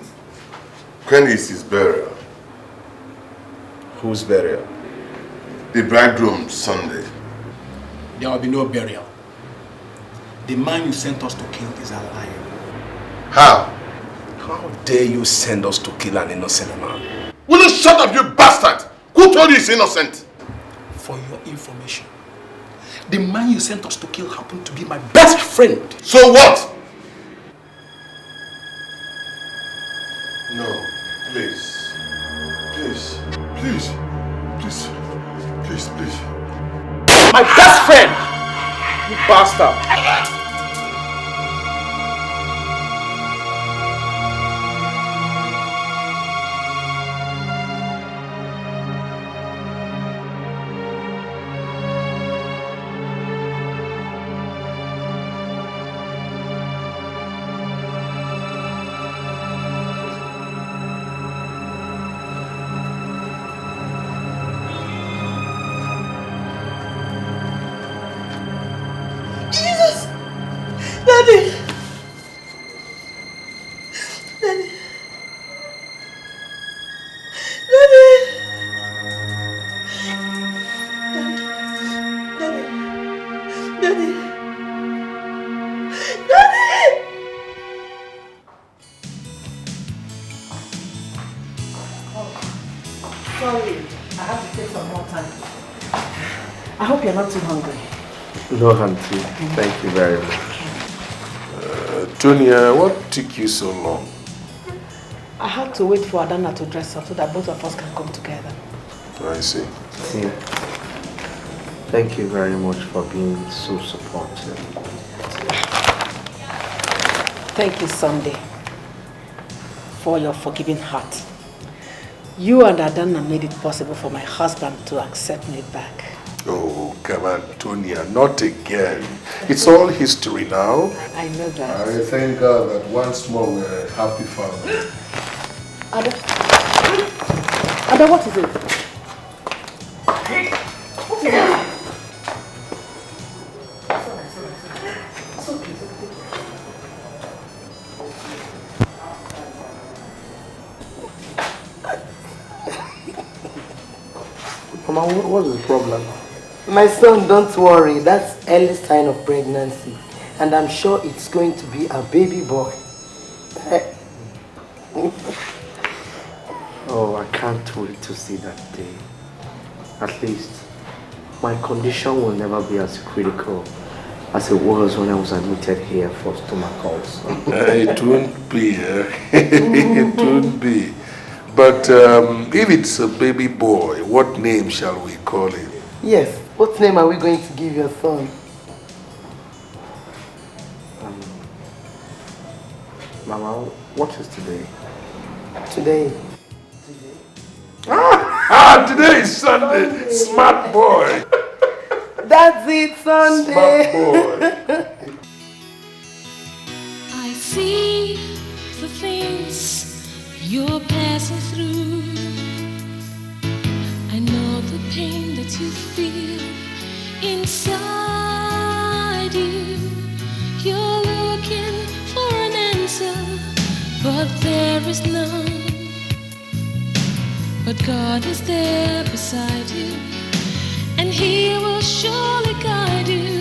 Speaker 7: When is his burial?
Speaker 13: Whose burial?
Speaker 7: The bridegroom's Sunday.
Speaker 13: There will be no burial. The man you sent us to kill is alive.
Speaker 7: How?
Speaker 13: How dare you send us to kill an innocent man?
Speaker 7: Will you shut up, you bastard? Who told you he's innocent?
Speaker 13: For your information, the man you sent us to kill happened to be my best friend.
Speaker 7: So what? No, please. Please.
Speaker 13: My best friend! You bastard!
Speaker 3: No, Auntie. Thank you very much.
Speaker 7: Tonya, what took you so long?
Speaker 6: I had to wait for Adana to dress up so that both of us can come together.
Speaker 7: I see.
Speaker 3: See, thank you very much for being so supportive.
Speaker 6: Thank you, Sunday, for your forgiving heart. You and Adana made it possible for my husband to accept me back.
Speaker 7: Oh, come on, Tonya, not again. It's all history now.
Speaker 6: I know that.
Speaker 7: I thank God that once more we're a happy family.
Speaker 6: Ada, what is it? What is it?
Speaker 3: Mama, what is the problem?
Speaker 14: My son, don't worry. That's early sign of pregnancy. And I'm sure it's going to be a baby boy.
Speaker 3: Oh, I can't wait to see that day. At least, my condition will never be as critical as it was when I was admitted here for stomach ulcer.
Speaker 7: It won't be. It won't be. But if it's a baby boy, what name shall we call him?
Speaker 14: Yes. What name are we going to give your son?
Speaker 3: Mama, what is today?
Speaker 14: Today.
Speaker 7: Today is Sunday. Smart boy.
Speaker 14: That's it, Sunday.
Speaker 11: I see the things you're passing through. I know the pain that you feel inside you. You're looking for an answer, but there is none. But God is there beside you, and He will surely guide you.